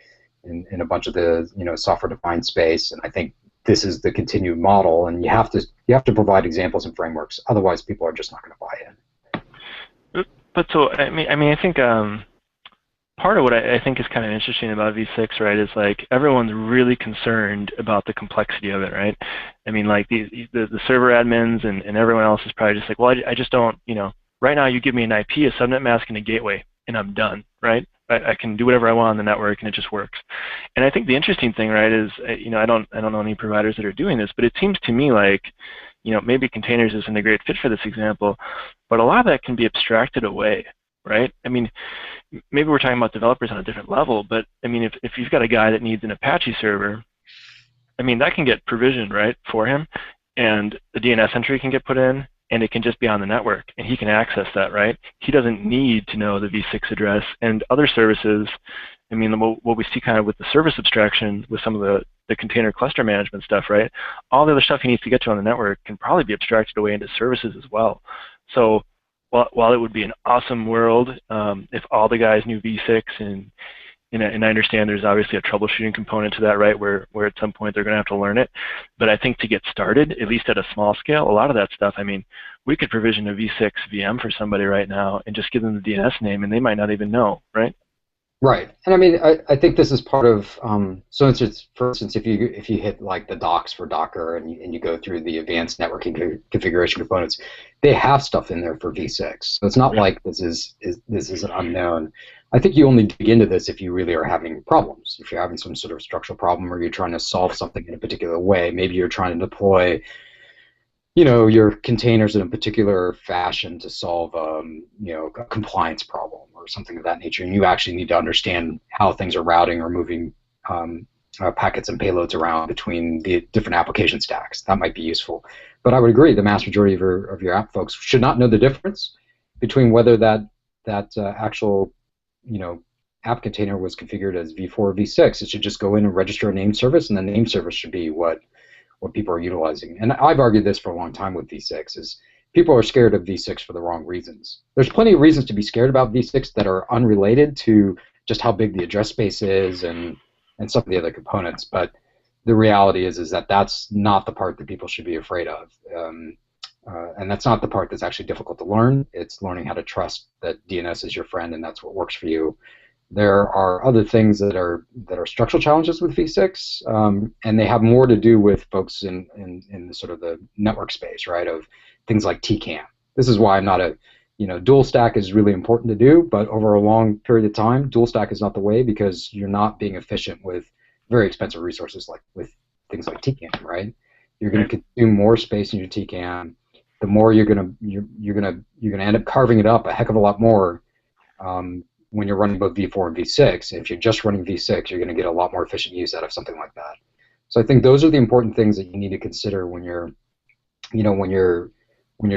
in a bunch of the software-defined space. And I think this is the continued model. And you have to provide examples and frameworks. Otherwise, people are just not going to buy in. But so I mean, I think part of what I think is kind of interesting about v6, right, is like everyone's really concerned about the complexity of it, right? I mean, like the server admins and everyone else is probably just like, well, I just don't, right now you give me an IP, a subnet mask, and a gateway, and I'm done, right? I can do whatever I want on the network, and it just works. And I think the interesting thing, right, is I don't know any providers that are doing this, but it seems to me like maybe containers isn't a great fit for this example, but a lot of that can be abstracted away, right? I mean, maybe we're talking about developers on a different level, but I mean, if you've got a guy that needs an Apache server, I mean, that can get provisioned, right, for him, and the DNS entry can get put in, and it can just be on the network, and he can access that, right? He doesn't need to know the v6 address. And other services, I mean, what we see kind of with the service abstraction, with some of the container cluster management stuff, right? All the other stuff he needs to get to on the network can probably be abstracted away into services as well. So while it would be an awesome world if all the guys knew v6, and I understand there's obviously a troubleshooting component to that, right, where at some point they're going to have to learn it. But I think to get started, at least at a small scale, a lot of that stuff, I mean, we could provision a v6 VM for somebody right now and just give them the DNS name, and they might not even know, right? Right, and I mean, I think this is part of. So for instance, if you hit like the docs for Docker and you go through the advanced networking configuration components, they have stuff in there for v6. So it's not like this is an unknown. I think you only dig into this if you really are having problems. If you're having some sort of structural problem, or you're trying to solve something in a particular way. Maybe you're trying to deploy, your containers in a particular fashion to solve, a compliance problem or something of that nature, and you actually need to understand how things are routing or moving packets and payloads around between the different application stacks. That might be useful. But I would agree, the mass majority of your app folks should not know the difference between whether that actual app container was configured as v4 or v6. It should just go in and register a name service, and the name service should be what people are utilizing. And I've argued this for a long time with v6, is people are scared of v6 for the wrong reasons. There's plenty of reasons to be scared about v6 that are unrelated to just how big the address space is and some of the other components, but the reality is that that's not the part that people should be afraid of. And that's not the part that's actually difficult to learn. It's learning how to trust that DNS is your friend and that's what works for you. There are other things that are structural challenges with v6, and they have more to do with folks in the sort of the network space, right? Of things like TCAM. This is why I'm not dual stack is really important to do, but over a long period of time, dual stack is not the way, because you're not being efficient with very expensive resources like with things like TCAM, right? You're going to consume more space in your TCAM. The more you're gonna end up carving it up a heck of a lot more when you're running both v4 and v6. And if you're just running v6, you're going to get a lot more efficient use out of something like that. So I think those are the important things that you need to consider when you're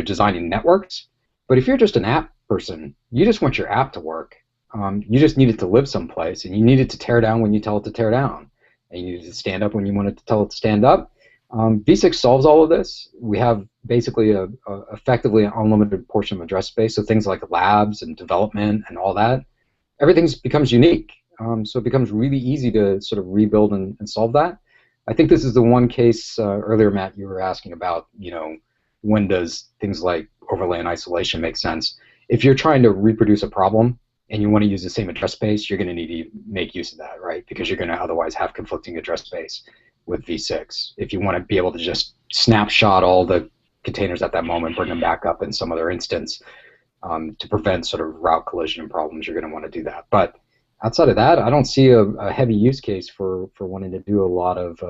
designing networks. But if you're just an app person, you just want your app to work. You just need it to live someplace, and you need it to tear down when you tell it to tear down, and you need it to stand up when you want it to tell it to stand up. v6 solves all of this. We have basically effectively an unlimited portion of address space, so things like labs and development and all that, everything becomes unique. So it becomes really easy to sort of rebuild and solve that. I think this is the one case earlier, Matt, you were asking about, when does things like overlay and isolation make sense? If you're trying to reproduce a problem and you want to use the same address space, you're going to need to make use of that, right? Because you're going to otherwise have conflicting address space with v6. If you want to be able to just snapshot all the containers at that moment, bring them back up in some other instance to prevent sort of route collision problems, you're going to want to do that. But outside of that, I don't see a heavy use case for wanting to do a lot of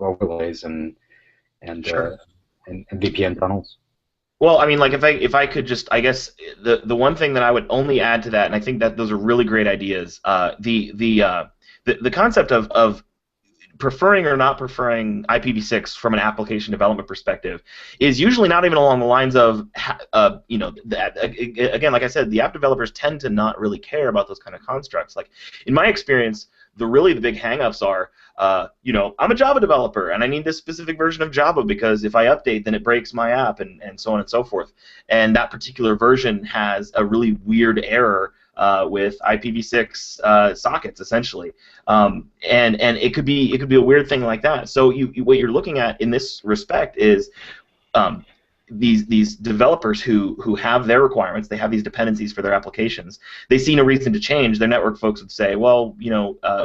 overlays and VPN tunnels. Well, I mean, like if I could just, I guess the one thing that I would only add to that, and I think that those are really great ideas, the concept of preferring or not preferring IPv6 from an application development perspective is usually not even along the lines of, again, like I said, the app developers tend to not really care about those kind of constructs. Like, in my experience, the big hang-ups are, I'm a Java developer and I need this specific version of Java because if I update, then it breaks my app and so on and so forth. And that particular version has a really weird error with IPv6 sockets, essentially, and it could be a weird thing like that. So what you're looking at in this respect is these developers who have their requirements, they have these dependencies for their applications. They see no reason to change. Their network folks would say, well,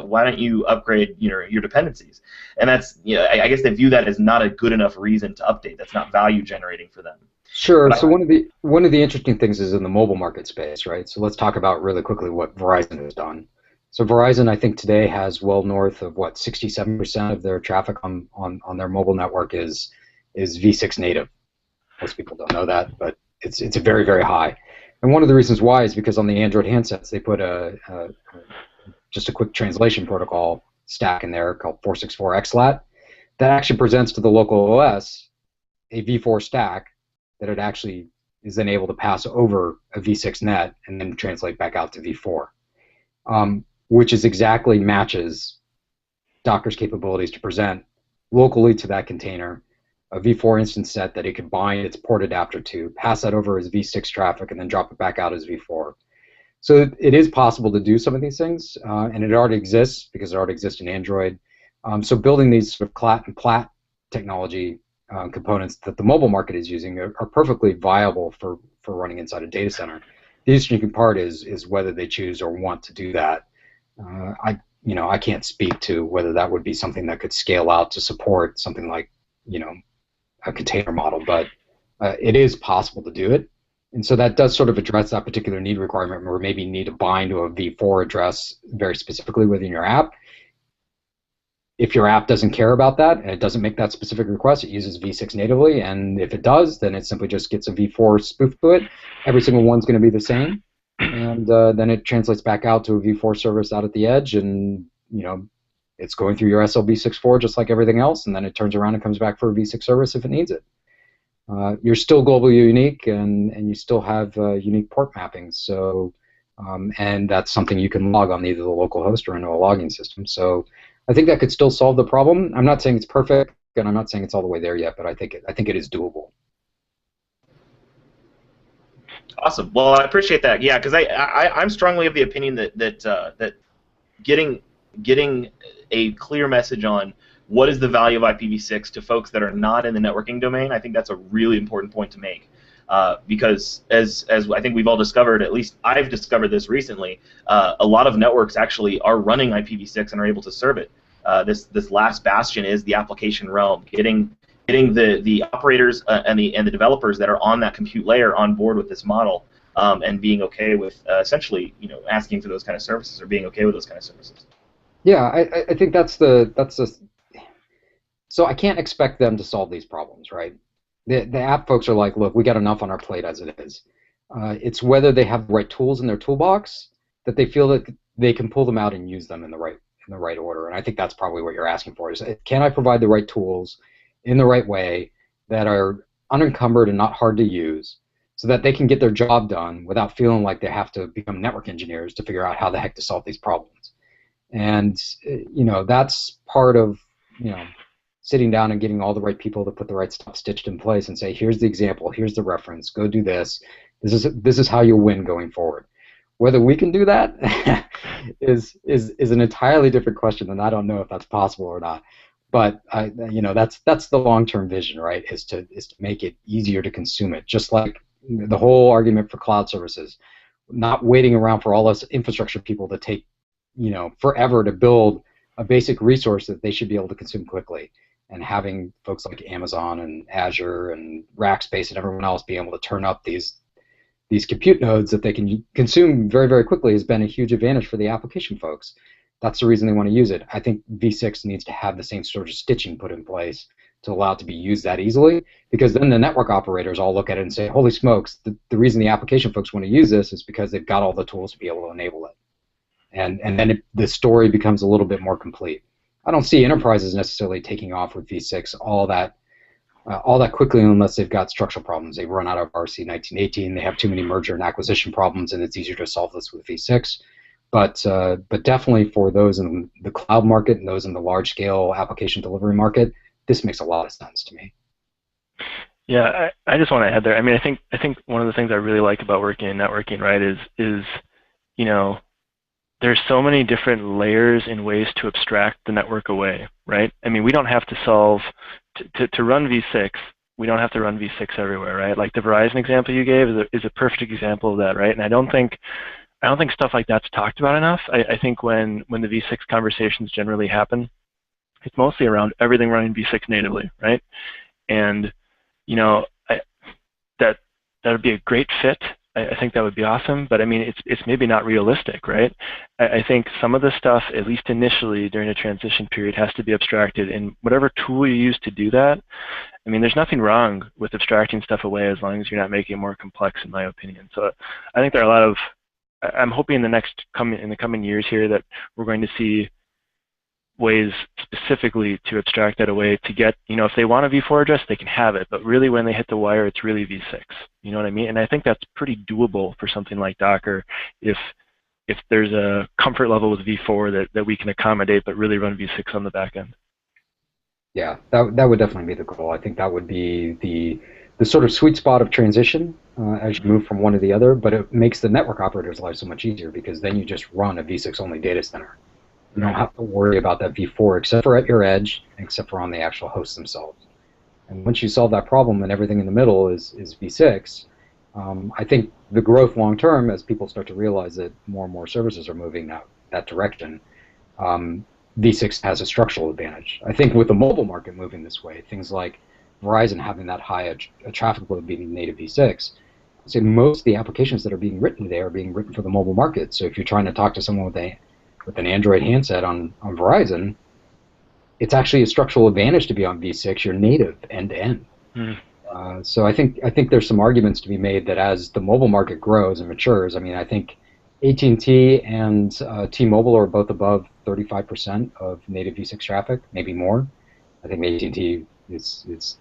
why don't you upgrade your dependencies? And that's, I guess they view that as not a good enough reason to update. That's not value generating for them. Sure. So one of the interesting things is in the mobile market space, right? So let's talk about really quickly what Verizon has done. So Verizon, I think today has well north of 67% of their traffic on their mobile network is v6 native. Most people don't know that, but it's very, very high. And one of the reasons why is because on the Android handsets they put just a quick translation protocol stack in there called 464 XLAT that actually presents to the local OS a v4 stack that it actually is then able to pass over a v6 net and then translate back out to v4, which is exactly matches Docker's capabilities to present locally to that container a v4 instance set that it could bind its port adapter to, pass that over as v6 traffic, and then drop it back out as v4. So it is possible to do some of these things, and it already exists because it already exists in Android. So building these sort of CLAT and PLAT technology components that the mobile market is using are perfectly viable for running inside a data center. The interesting part is whether they choose or want to do that. I can't speak to whether that would be something that could scale out to support something like, a container model, but it is possible to do it. And so that does sort of address that particular need requirement where maybe you need to bind to a v4 address very specifically within your app. If your app doesn't care about that and it doesn't make that specific request, it uses v6 natively, and if it does, then it simply just gets a v4 spoof to it. Every single one's going to be the same, and then it translates back out to a v4 service out at the edge, and it's going through your SLB64 just like everything else, and then it turns around and comes back for a v6 service if it needs it. You're still globally unique, and you still have unique port mappings. So, and that's something you can log on either the local host or into a logging system. So, I think that could still solve the problem. I'm not saying it's perfect, and I'm not saying it's all the way there yet, but I think it is doable. Awesome. Well, I appreciate that. Yeah, because I'm strongly of the opinion that getting a clear message on what is the value of IPv6 to folks that are not in the networking domain, I think that's a really important point to make. Because as I think we've all discovered, at least I've discovered this recently, a lot of networks actually are running IPv6 and are able to serve it. This last bastion is the application realm, getting the operators and the developers that are on that compute layer on board with this model, and being okay with essentially asking for those kind of services or being okay with those kind of services. Yeah, I think that's so I can't expect them to solve these problems, right? The app folks are like, look, we got enough on our plate as it is. It's whether they have the right tools in their toolbox that they feel that they can pull them out and use them in the right order. And I think that's probably what you're asking for is, can I provide the right tools in the right way that are unencumbered and not hard to use so that they can get their job done without feeling like they have to become network engineers to figure out how the heck to solve these problems. And that's part of sitting down and getting all the right people to put the right stuff stitched in place and say, here's the example, here's the reference, go do this. This is how you'll win going forward. Whether we can do that is an entirely different question, and I don't know if that's possible or not. But that's the long-term vision, right? Is to make it easier to consume it. Just like the whole argument for cloud services, not waiting around for all us infrastructure people to take forever to build a basic resource that they should be able to consume quickly, and having folks like Amazon and Azure and Rackspace and everyone else be able to turn up these compute nodes that they can consume very, very quickly has been a huge advantage for the application folks. That's the reason they want to use it. I think v6 needs to have the same sort of stitching put in place to allow it to be used that easily, because then the network operators all look at it and say, holy smokes, the reason the application folks want to use this is because they've got all the tools to be able to enable it. And then the story becomes a little bit more complete. I don't see enterprises necessarily taking off with v6 all that quickly unless they've got structural problems. They've run out of RC 1918. They have too many merger and acquisition problems, and it's easier to solve this with v6. But definitely for those in the cloud market and those in the large-scale application delivery market, this makes a lot of sense to me. Yeah, I just want to add there. I mean, I think one of the things I really like about working in networking, right, is there's so many different layers and ways to abstract the network away, right? I mean, we don't have to solve to run v6. We don't have to run v6 everywhere, right? Like the Verizon example you gave is a perfect example of that, right? And I don't think stuff like that's talked about enough. I think when the v6 conversations generally happen, it's mostly around everything running v6 natively, right? And that would be a great fit I think that would be awesome, but I mean, it's maybe not realistic, right? I think some of the stuff, at least initially during a transition period, has to be abstracted, and whatever tool you use to do that, I mean, there's nothing wrong with abstracting stuff away as long as you're not making it more complex, in my opinion. So I think there are a lot of, I'm hoping in the coming years here that we're going to see ways specifically to abstract that away to get, if they want a v4 address, they can have it, but really when they hit the wire, it's really v6. You know what I mean? And I think that's pretty doable for something like Docker if there's a comfort level with v4 that we can accommodate, but really run v6 on the back end. Yeah, that would definitely be the goal. I think that would be the sort of sweet spot of transition as you move from one to the other, but it makes the network operator's life so much easier because then you just run a v6 only data center. You don't have to worry about that v4 except for at your edge, except for on the actual hosts themselves. And once you solve that problem and everything in the middle is v6, I think the growth long term, as people start to realize that more and more services are moving that direction, v6 has a structural advantage. I think with the mobile market moving this way, things like Verizon having that high a traffic load being native v6, I'd say most of the applications that are being written today are being written for the mobile market. So if you're trying to talk to someone with an Android handset on Verizon, it's actually a structural advantage to be on v6. You're native end-to-end. So I think there's some arguments to be made that as the mobile market grows and matures, I mean, I think AT&T and T-Mobile are both above 35% of native v6 traffic, maybe more. I think AT&T is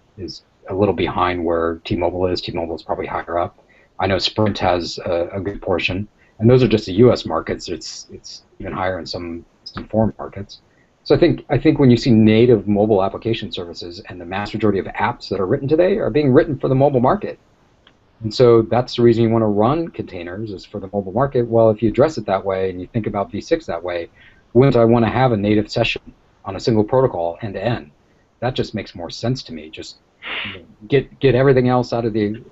a little behind where T-Mobile is. T-Mobile is probably higher up. I know Sprint has a good portion, and those are just the U.S. markets. It's even higher in some foreign markets. So I think when you see native mobile application services and the vast majority of apps that are written today are being written for the mobile market. And so that's the reason you want to run containers is for the mobile market. Well, if you address it that way and you think about v6 that way, wouldn't I want to have a native session on a single protocol end to end? That just makes more sense to me. Just get everything else out of the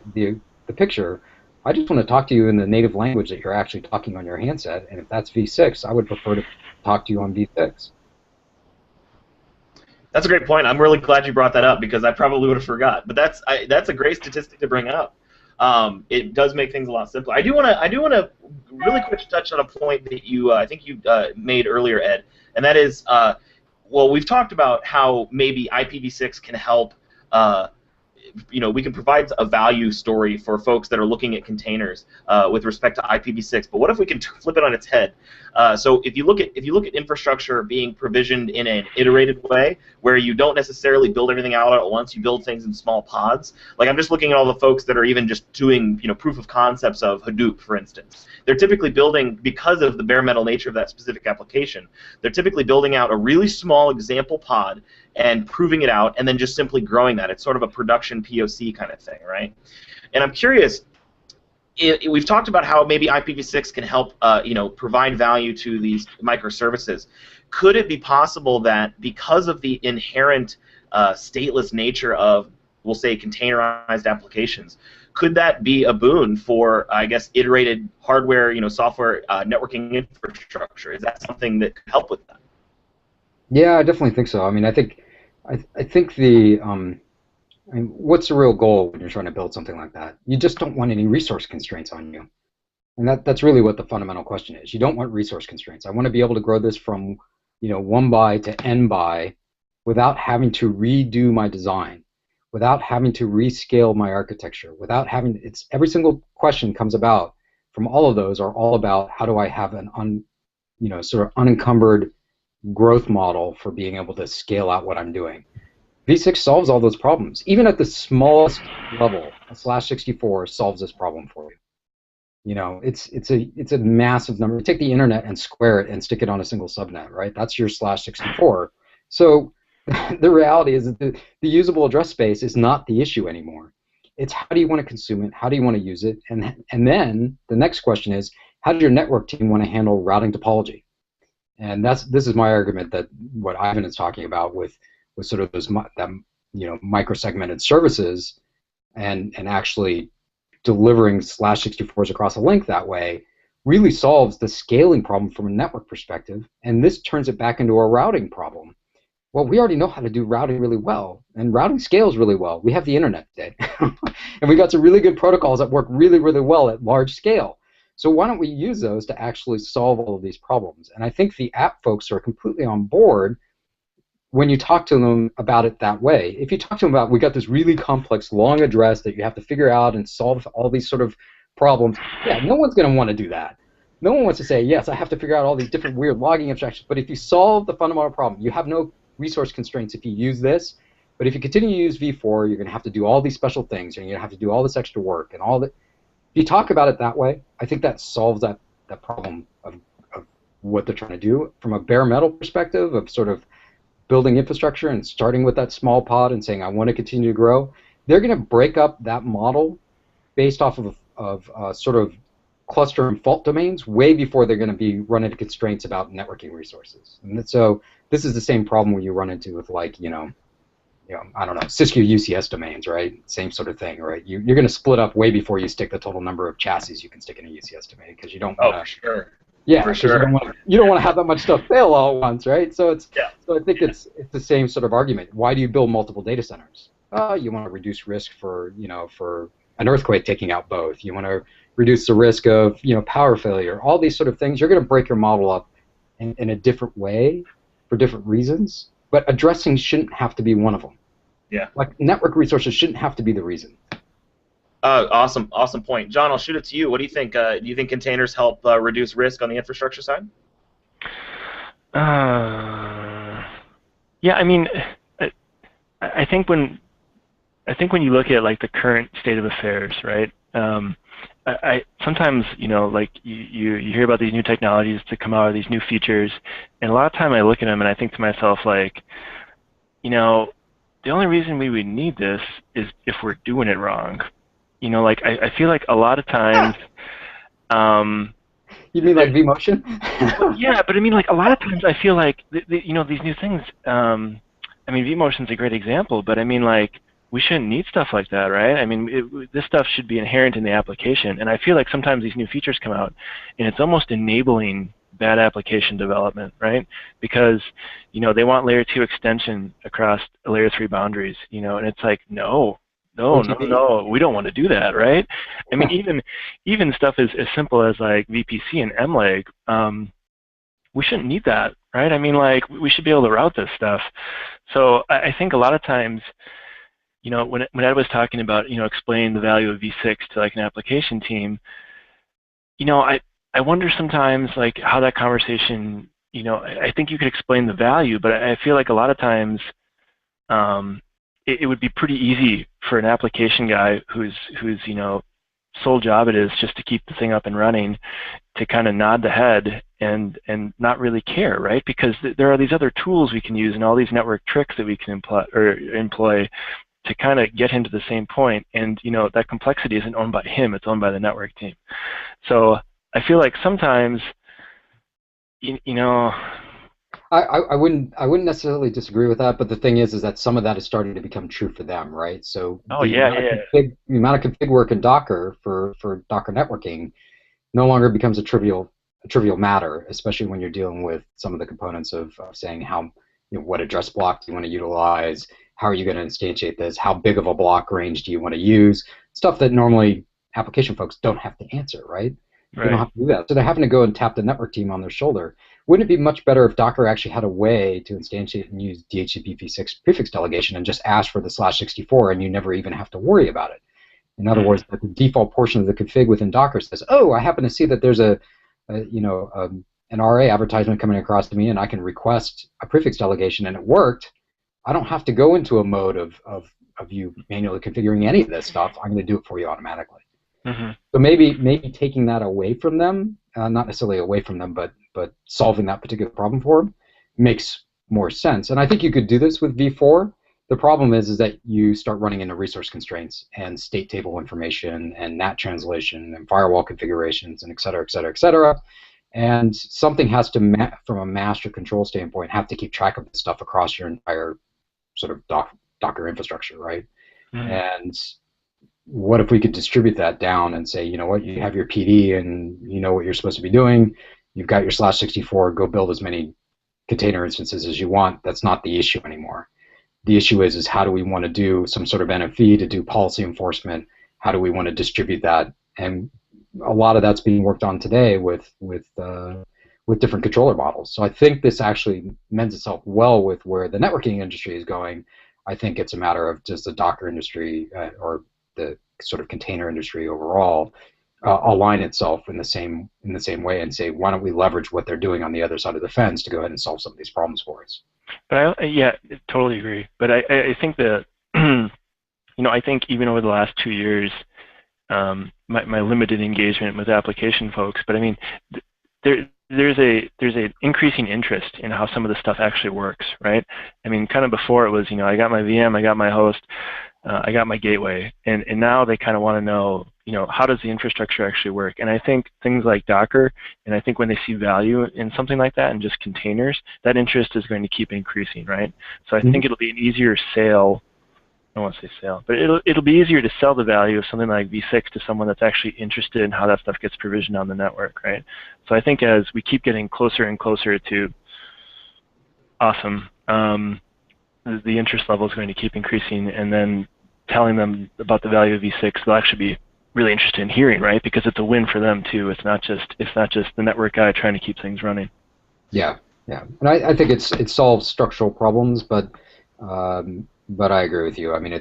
picture. I just want to talk to you in the native language that you're actually talking on your handset, and if that's v6, I would prefer to talk to you on v6. That's a great point. I'm really glad you brought that up because I probably would have forgot. But that's a great statistic to bring up. It does make things a lot simpler. I do want to really quick touch on a point that I think you made earlier, Ed, and that is, well, we've talked about how maybe IPv6 can help. We can provide a value story for folks that are looking at containers with respect to IPv6. But what if we can flip it on its head? So if you look at infrastructure being provisioned in an iterated way, where you don't necessarily build everything out at once, you build things in small pods. Like I'm just looking at all the folks that are even just doing proof of concepts of Hadoop, for instance. They're typically building, because of the bare metal nature of that specific application, they're typically building out a really small example pod and proving it out, and then just simply growing that. It's sort of a production POC kind of thing, right? And I'm curious, we've talked about how maybe IPv6 can help, provide value to these microservices. Could it be possible that because of the inherent stateless nature of, we'll say, containerized applications, could that be a boon for, I guess, iterated hardware, software networking infrastructure? Is that something that could help with that? Yeah, I definitely think so. I mean, I think what's the real goal when you're trying to build something like that? You just don't want any resource constraints on you, and that's really what the fundamental question is. You don't want resource constraints. I want to be able to grow this from 1 by to n by without having to redo my design, without having to rescale my architecture, without having every single question comes about from all of those are all about how do I have an sort of unencumbered growth model for being able to scale out what I'm doing. v6 solves all those problems. Even at the smallest level, a /64 solves this problem for you. It's a massive number. You take the internet and square it and stick it on a single subnet, right? That's your /64. So the reality is that the usable address space is not the issue anymore. It's how do you want to consume it? How do you want to use it? And then the next question is, how does your network team want to handle routing topology? And this is my argument that what Ivan is talking about with sort of those microsegmented services and actually delivering /64s across a link that way really solves the scaling problem from a network perspective, and this turns it back into a routing problem. Well, we already know how to do routing really well, and routing scales really well. We have the internet today. And we got some really good protocols that work really, really well at large scale. So why don't we use those to actually solve all of these problems? And I think the app folks are completely on board when you talk to them about it that way. If you talk to them about, we got this really complex long address that you have to figure out and solve all these sort of problems, yeah, no one's going to want to do that. No one wants to say, yes, I have to figure out all these different weird logging abstractions. But if you solve the fundamental problem, you have no resource constraints if you use this. But if you continue to use V4, you're going to have to do all these special things, and you're going to have to do all this extra work and all that. If you talk about it that way, I think that solves that problem of what they're trying to do from a bare metal perspective of sort of building infrastructure and starting with that small pod and saying, I want to continue to grow. They're going to break up that model based off of sort of cluster and fault domains way before they're going to be run into constraints about networking resources. And so this is the same problem when you run into with, like, I don't know, Cisco UCS domains, right? Same sort of thing, right? You're going to split up way before you stick the total number of chassis you can stick in a UCS domain, because you don't want to. Oh, sure. Yeah, for sure. You don't want to have that much stuff fail all at once, right? So Yeah. So I think it's the same sort of argument. Why do you build multiple data centers? You want to reduce risk for an earthquake taking out both. You want to reduce the risk of power failure. All these sort of things. You're going to break your model up in a different way for different reasons. But addressing shouldn't have to be one of them. Yeah. Like network resources shouldn't have to be the reason. Awesome point. John, I'll shoot it to you. What do you think? Do you think containers help reduce risk on the infrastructure side? Yeah, I mean, I think when you look at like the current state of affairs, right? I sometimes like you hear about these new technologies to come out, or these new features, and a lot of time I look at them and I think to myself, like, the only reason we would need this is if we're doing it wrong. Like I feel like a lot of times. You mean like vMotion? Yeah, but I mean, like, a lot of times I feel like these new things. I mean, vMotion's a great example, but I mean, like, we shouldn't need stuff like that, right? I mean, this stuff should be inherent in the application, and I feel like sometimes these new features come out, and it's almost enabling bad application development, right? Because they want layer 2 extension across layer 3 boundaries, and it's like, no, we don't want to do that, right? I mean, even stuff as simple as like VPC and MLAG, we shouldn't need that, right? I mean, like, we should be able to route this stuff. So I think a lot of times, when Ed was talking about, explaining the value of V6 to like an application team, I wonder sometimes, like, how that conversation, I think you could explain the value, but I feel like a lot of times it would be pretty easy for an application guy whose sole job it is just to keep the thing up and running to kind of nod the head and not really care, right? Because there are these other tools we can use and all these network tricks that we can employ to kind of get him to the same point. And that complexity isn't owned by him; it's owned by the network team. So I feel like sometimes, I wouldn't necessarily disagree with that, but the thing is that some of that is starting to become true for them, right? So the amount of config work in Docker for Docker networking no longer becomes a trivial matter, especially when you're dealing with some of the components of saying how what address block do you want to utilize, how are you going to instantiate this, how big of a block range do you want to use, stuff that normally application folks don't have to answer, right? They don't have to do that. So they're having to go and tap the network team on their shoulder. Wouldn't it be much better if Docker actually had a way to instantiate and use DHCP-v6 prefix delegation and just ask for the /64 and you never even have to worry about it? In other words, the default portion of the config within Docker says, oh, I happen to see that there's an RA advertisement coming across to me and I can request a prefix delegation and it worked. I don't have to go into a mode of you manually configuring any of this stuff. I'm going to do it for you automatically. Mm-hmm. So maybe taking that away from them, not necessarily away from them, but solving that particular problem for them makes more sense. And I think you could do this with V4. The problem is that you start running into resource constraints and state table information and NAT translation and firewall configurations and et cetera, et cetera, et cetera. And something has to, from a master control standpoint, have to keep track of this stuff across your entire sort of Docker infrastructure, right? Mm-hmm. And what if we could distribute that down and say, you know what, you have your PD and you know what you're supposed to be doing. You've got your /64. Go build as many container instances as you want. That's not the issue anymore. The issue is how do we want to do some sort of NFV to do policy enforcement? How do we want to distribute that? And a lot of that's being worked on today with different controller models. So I think this actually lends itself well with where the networking industry is going. I think it's a matter of just the Docker industry or the sort of container industry overall align itself in the same way and say, why don't we leverage what they're doing on the other side of the fence to go ahead and solve some of these problems for us? But yeah, totally agree. But I think that I think even over the last 2 years, my limited engagement with application folks, but I mean, there's a increasing interest in how some of this stuff actually works, right? I mean, kind of before it was, I got my VM, I got my host, I got my gateway, and now they kind of want to know, how does the infrastructure actually work? And I think things like Docker, and I think when they see value in something like that and just containers, that interest is going to keep increasing, right? So I think it'll be an easier sale. I don't want to say sale, but it'll be easier to sell the value of something like V6 to someone that's actually interested in how that stuff gets provisioned on the network, right? So I think as we keep getting closer and closer to awesome, the interest level is going to keep increasing, and then telling them about the value of V6, they'll actually be really interested in hearing, right? Because it's a win for them too. It's not just the network guy trying to keep things running. Yeah, and I think it solves structural problems, but I agree with you. I mean,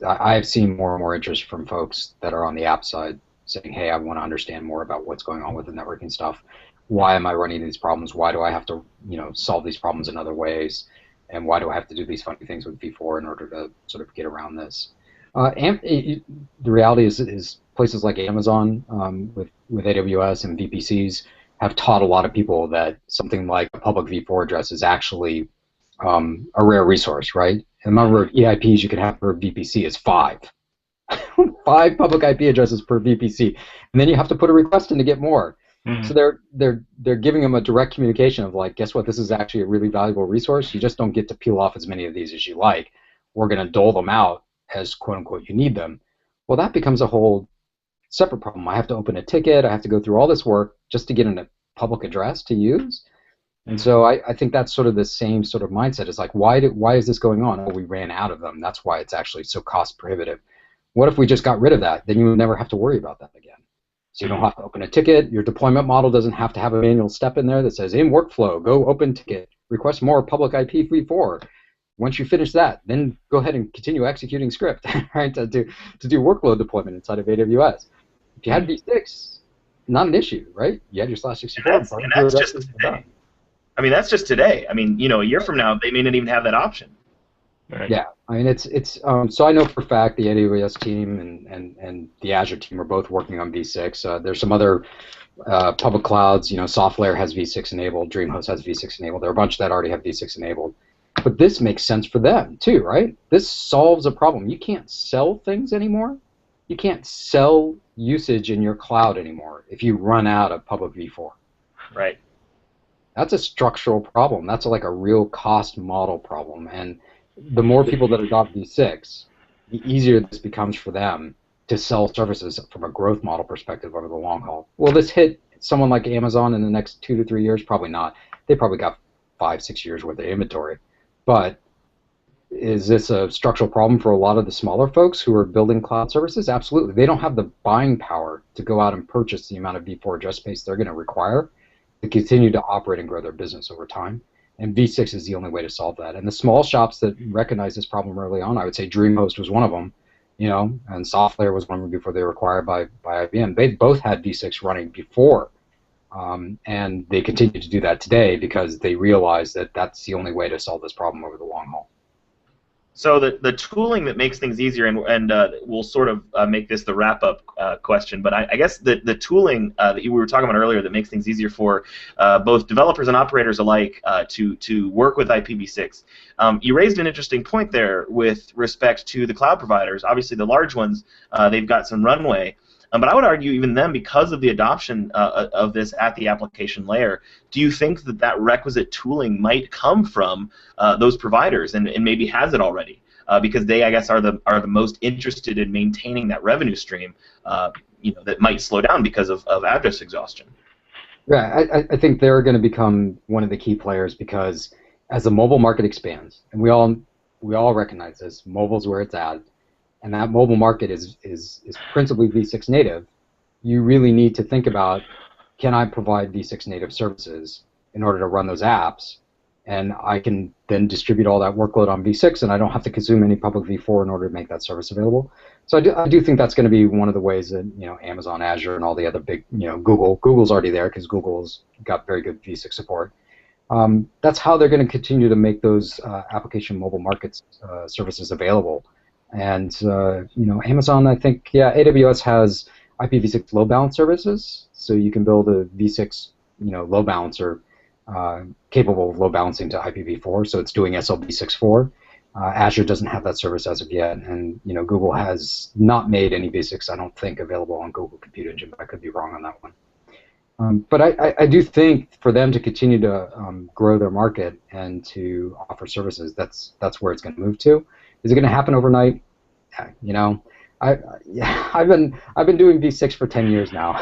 I've seen more and more interest from folks that are on the app side saying, hey, I want to understand more about what's going on with the networking stuff. Why am I running these problems? Why do I have to, solve these problems in other ways? And why do I have to do these funny things with V4 in order to sort of get around this? The reality is places like Amazon with AWS and VPCs have taught a lot of people that something like a public V4 address is actually a rare resource, right? The number of EIPs you can have per VPC is 5. 5 public IP addresses per VPC, and then you have to put a request in to get more. Mm-hmm. So they're giving them a direct communication of like, guess what? This is actually a really valuable resource. You just don't get to peel off as many of these as you like. We're going to dole them out as quote unquote you need them. Well, that becomes a whole separate problem. I have to open a ticket. I have to go through all this work just to get in a public address to use. And so I think that's sort of the same sort of mindset. It's like, why is this going on? Well, we ran out of them. That's why it's actually so cost prohibitive. What if we just got rid of that? Then you would never have to worry about that again. So you don't have to open a ticket. Your deployment model doesn't have to have a manual step in there that says, in workflow, go open ticket, request more public IP v4. Once you finish that, then go ahead and continue executing script, right, to do workload deployment inside of AWS. If you had V6, not an issue, right? You had your /64. And that's just today. I mean, that's just today. I mean, a year from now, they may not even have that option. Right. Yeah, I mean, it's so I know for a fact the AWS team and the Azure team are both working on V6. There's some other public clouds. SoftLayer has V6 enabled, DreamHost has V6 enabled. There are a bunch that already have V6 enabled. But this makes sense for them too, right? This solves a problem. You can't sell things anymore. You can't sell usage in your cloud anymore if you run out of public V4. Right. That's a structural problem. That's like a real cost model problem. And the more people that adopt V6, the easier this becomes for them to sell services from a growth model perspective over the long haul. Will this hit someone like Amazon in the next 2 to 3 years? Probably not. They probably got 5-6 years worth of inventory. But is this a structural problem for a lot of the smaller folks who are building cloud services? Absolutely. They don't have the buying power to go out and purchase the amount of V4 address space they're going to require to continue to operate and grow their business over time. And V6 is the only way to solve that. And the small shops that recognize this problem early on, I would say DreamHost was one of them, and SoftLayer was one of them before they were acquired by IBM. They both had V6 running before, and they continue to do that today because they realize that that's the only way to solve this problem over the long haul. So the tooling that makes things easier, and we'll sort of make this the wrap-up question, but I guess the tooling that we were talking about earlier that makes things easier for both developers and operators alike to work with IPv6. You raised an interesting point there with respect to the cloud providers. Obviously, the large ones, they've got some runway. But I would argue even then, because of the adoption of this at the application layer, do you think that requisite tooling might come from those providers and maybe has it already? Because they, I guess, are the most interested in maintaining that revenue stream, that might slow down because of address exhaustion. Yeah, I think they're going to become one of the key players because as the mobile market expands, and we all recognize this, mobile's where it's at, and that mobile market is principally V6 native. You really need to think about, can I provide V6 native services in order to run those apps, and I can then distribute all that workload on V6, and I don't have to consume any public V4 in order to make that service available. So I do think that's going to be one of the ways that Amazon, Azure, and all the other big Google's already there because Google's got very good V6 support. That's how they're going to continue to make those application mobile markets services available. And Amazon, I think, yeah, AWS has IPv6 load balance services, so you can build a V6 load balancer capable of load balancing to IPv4, so it's doing SLv6.4. Azure doesn't have that service as of yet, and Google has not made any V6, I don't think, available on Google Compute Engine, but I could be wrong on that one. But I do think for them to continue to grow their market and to offer services, that's where it's going to move to. Is it going to happen overnight? I've been doing V6 for 10 years now.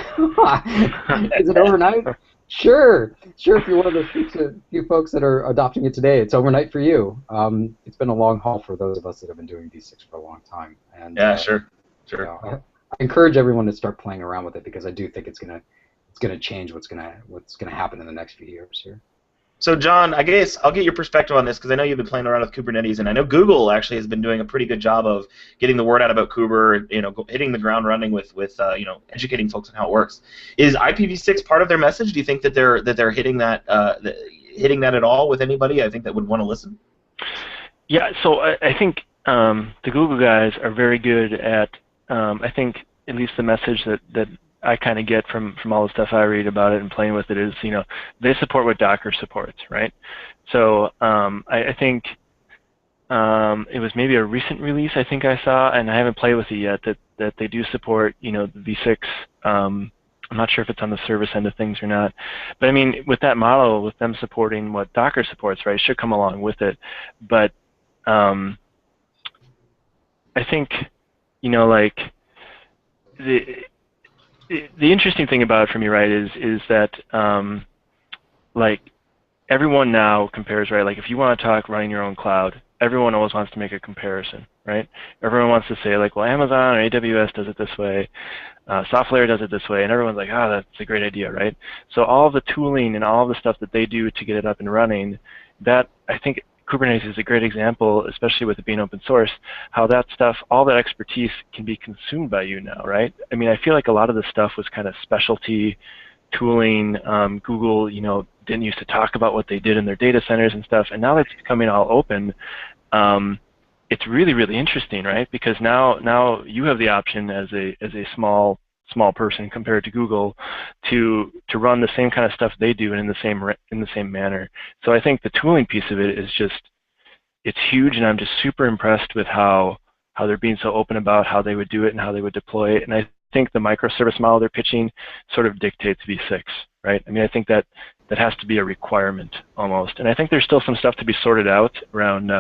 Is it overnight? Sure. If you're one of those few folks that are adopting it today, it's overnight for you. It's been a long haul for those of us that have been doing V6 for a long time. And yeah, sure. I encourage everyone to start playing around with it because I do think it's gonna change what's gonna happen in the next few years here. So, John, I guess I'll get your perspective on this because I know you've been playing around with Kubernetes, and I know Google actually has been doing a pretty good job of getting the word out about Kuber, hitting the ground running with educating folks on how it works. Is IPv6 part of their message? Do you think that they're hitting that at all with anybody? I think that would want to listen. Yeah, so I think the Google guys are very good at, I think at least the message that I kind of get from all the stuff I read about it and playing with it is, they support what Docker supports, right? So I think it was maybe a recent release I think I saw, and I haven't played with it yet, that they do support, the V6. I'm not sure if it's on the service end of things or not. But I mean, with that model, with them supporting what Docker supports, right, it should come along with it. But I think, the interesting thing about it for me, right, is that everyone now compares, right? Like if you want to talk running your own cloud, everyone always wants to make a comparison, right? Everyone wants to say like, well, Amazon or AWS does it this way, SoftLayer does it this way, and everyone's like, oh, that's a great idea, right? So all of the tooling and all of the stuff that they do to get it up and running, that I think Kubernetes is a great example, especially with it being open source, how that stuff, all that expertise can be consumed by you now, right? I mean, I feel like a lot of this stuff was kind of specialty tooling. Google, didn't used to talk about what they did in their data centers and stuff, and now that it's becoming all open, it's really, really interesting, right? Because now you have the option as a small person compared to Google to run the same kind of stuff they do and in the same manner. So I think the tooling piece of it is it's huge, and I'm just super impressed with how they're being so open about how they would do it and how they would deploy it. And I think the microservice model they're pitching sort of dictates V6, right? I mean, I think that has to be a requirement almost. And I think there's still some stuff to be sorted out around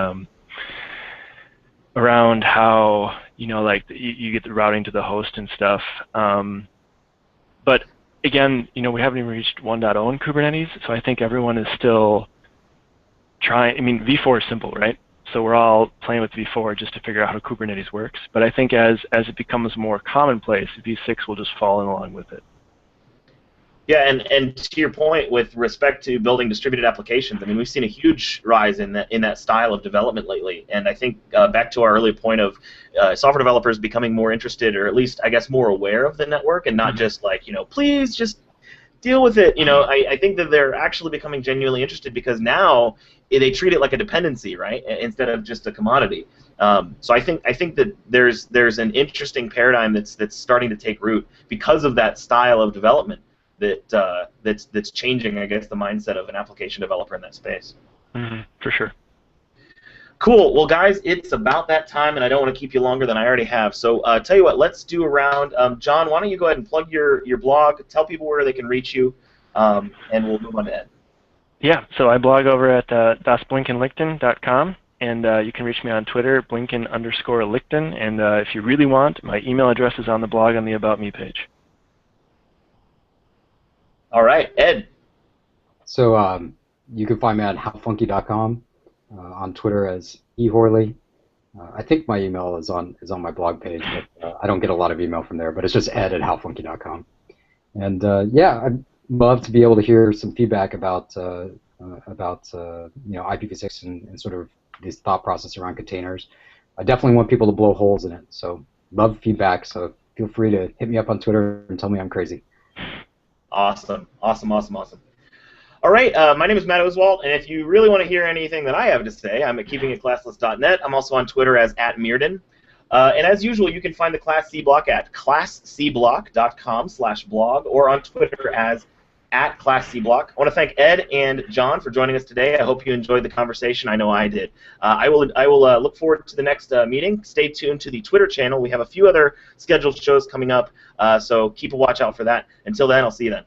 how you get the routing to the host and stuff. But again, we haven't even reached 1.0 in Kubernetes, so I think everyone is still trying. I mean, V4 is simple, right? So we're all playing with V4 just to figure out how Kubernetes works. But I think as it becomes more commonplace, V6 will just fall in along with it. Yeah, and to your point with respect to building distributed applications, I mean, we've seen a huge rise in that style of development lately. And I think back to our earlier point of software developers becoming more interested, or at least, I guess, more aware of the network, and not just like, please just deal with it. I think that they're actually becoming genuinely interested because now they treat it like a dependency, right, instead of just a commodity. So I think that there's an interesting paradigm that's starting to take root because of that style of development. That's changing, I guess, the mindset of an application developer in that space. For sure. Cool. Well, guys, it's about that time, and I don't want to keep you longer than I already have. So tell you what, let's do a round. John, why don't you go ahead and plug your blog, tell people where they can reach you, and we'll move on to Ed. Yeah, so I blog over at dasblinkenlichten.com, and you can reach me on Twitter, Blinken_Lichten, and if you really want, my email address is on the blog on the About Me page. All right, Ed. So you can find me at howfunky.com, on Twitter as ehorley. I think my email is on my blog page, but I don't get a lot of email from there. But it's just ed@howfunky.com. And yeah, I'd love to be able to hear some feedback about IPv6 and sort of this thought process around containers. I definitely want people to blow holes in it. So love feedback. So feel free to hit me up on Twitter and tell me I'm crazy. Awesome, awesome, awesome, awesome. All right, my name is Matt Oswald, and if you really want to hear anything that I have to say, I'm at keepingitclassless.net. I'm also on Twitter as @Mearden. And as usual, you can find the ClassC block at classcblock.com/blog or on Twitter as @ClassCblock. I want to thank Ed and John for joining us today. I hope you enjoyed the conversation. I know I did. I will look forward to the next meeting. Stay tuned to the Twitter channel. We have a few other scheduled shows coming up, so keep a watch out for that. Until then, I'll see you then.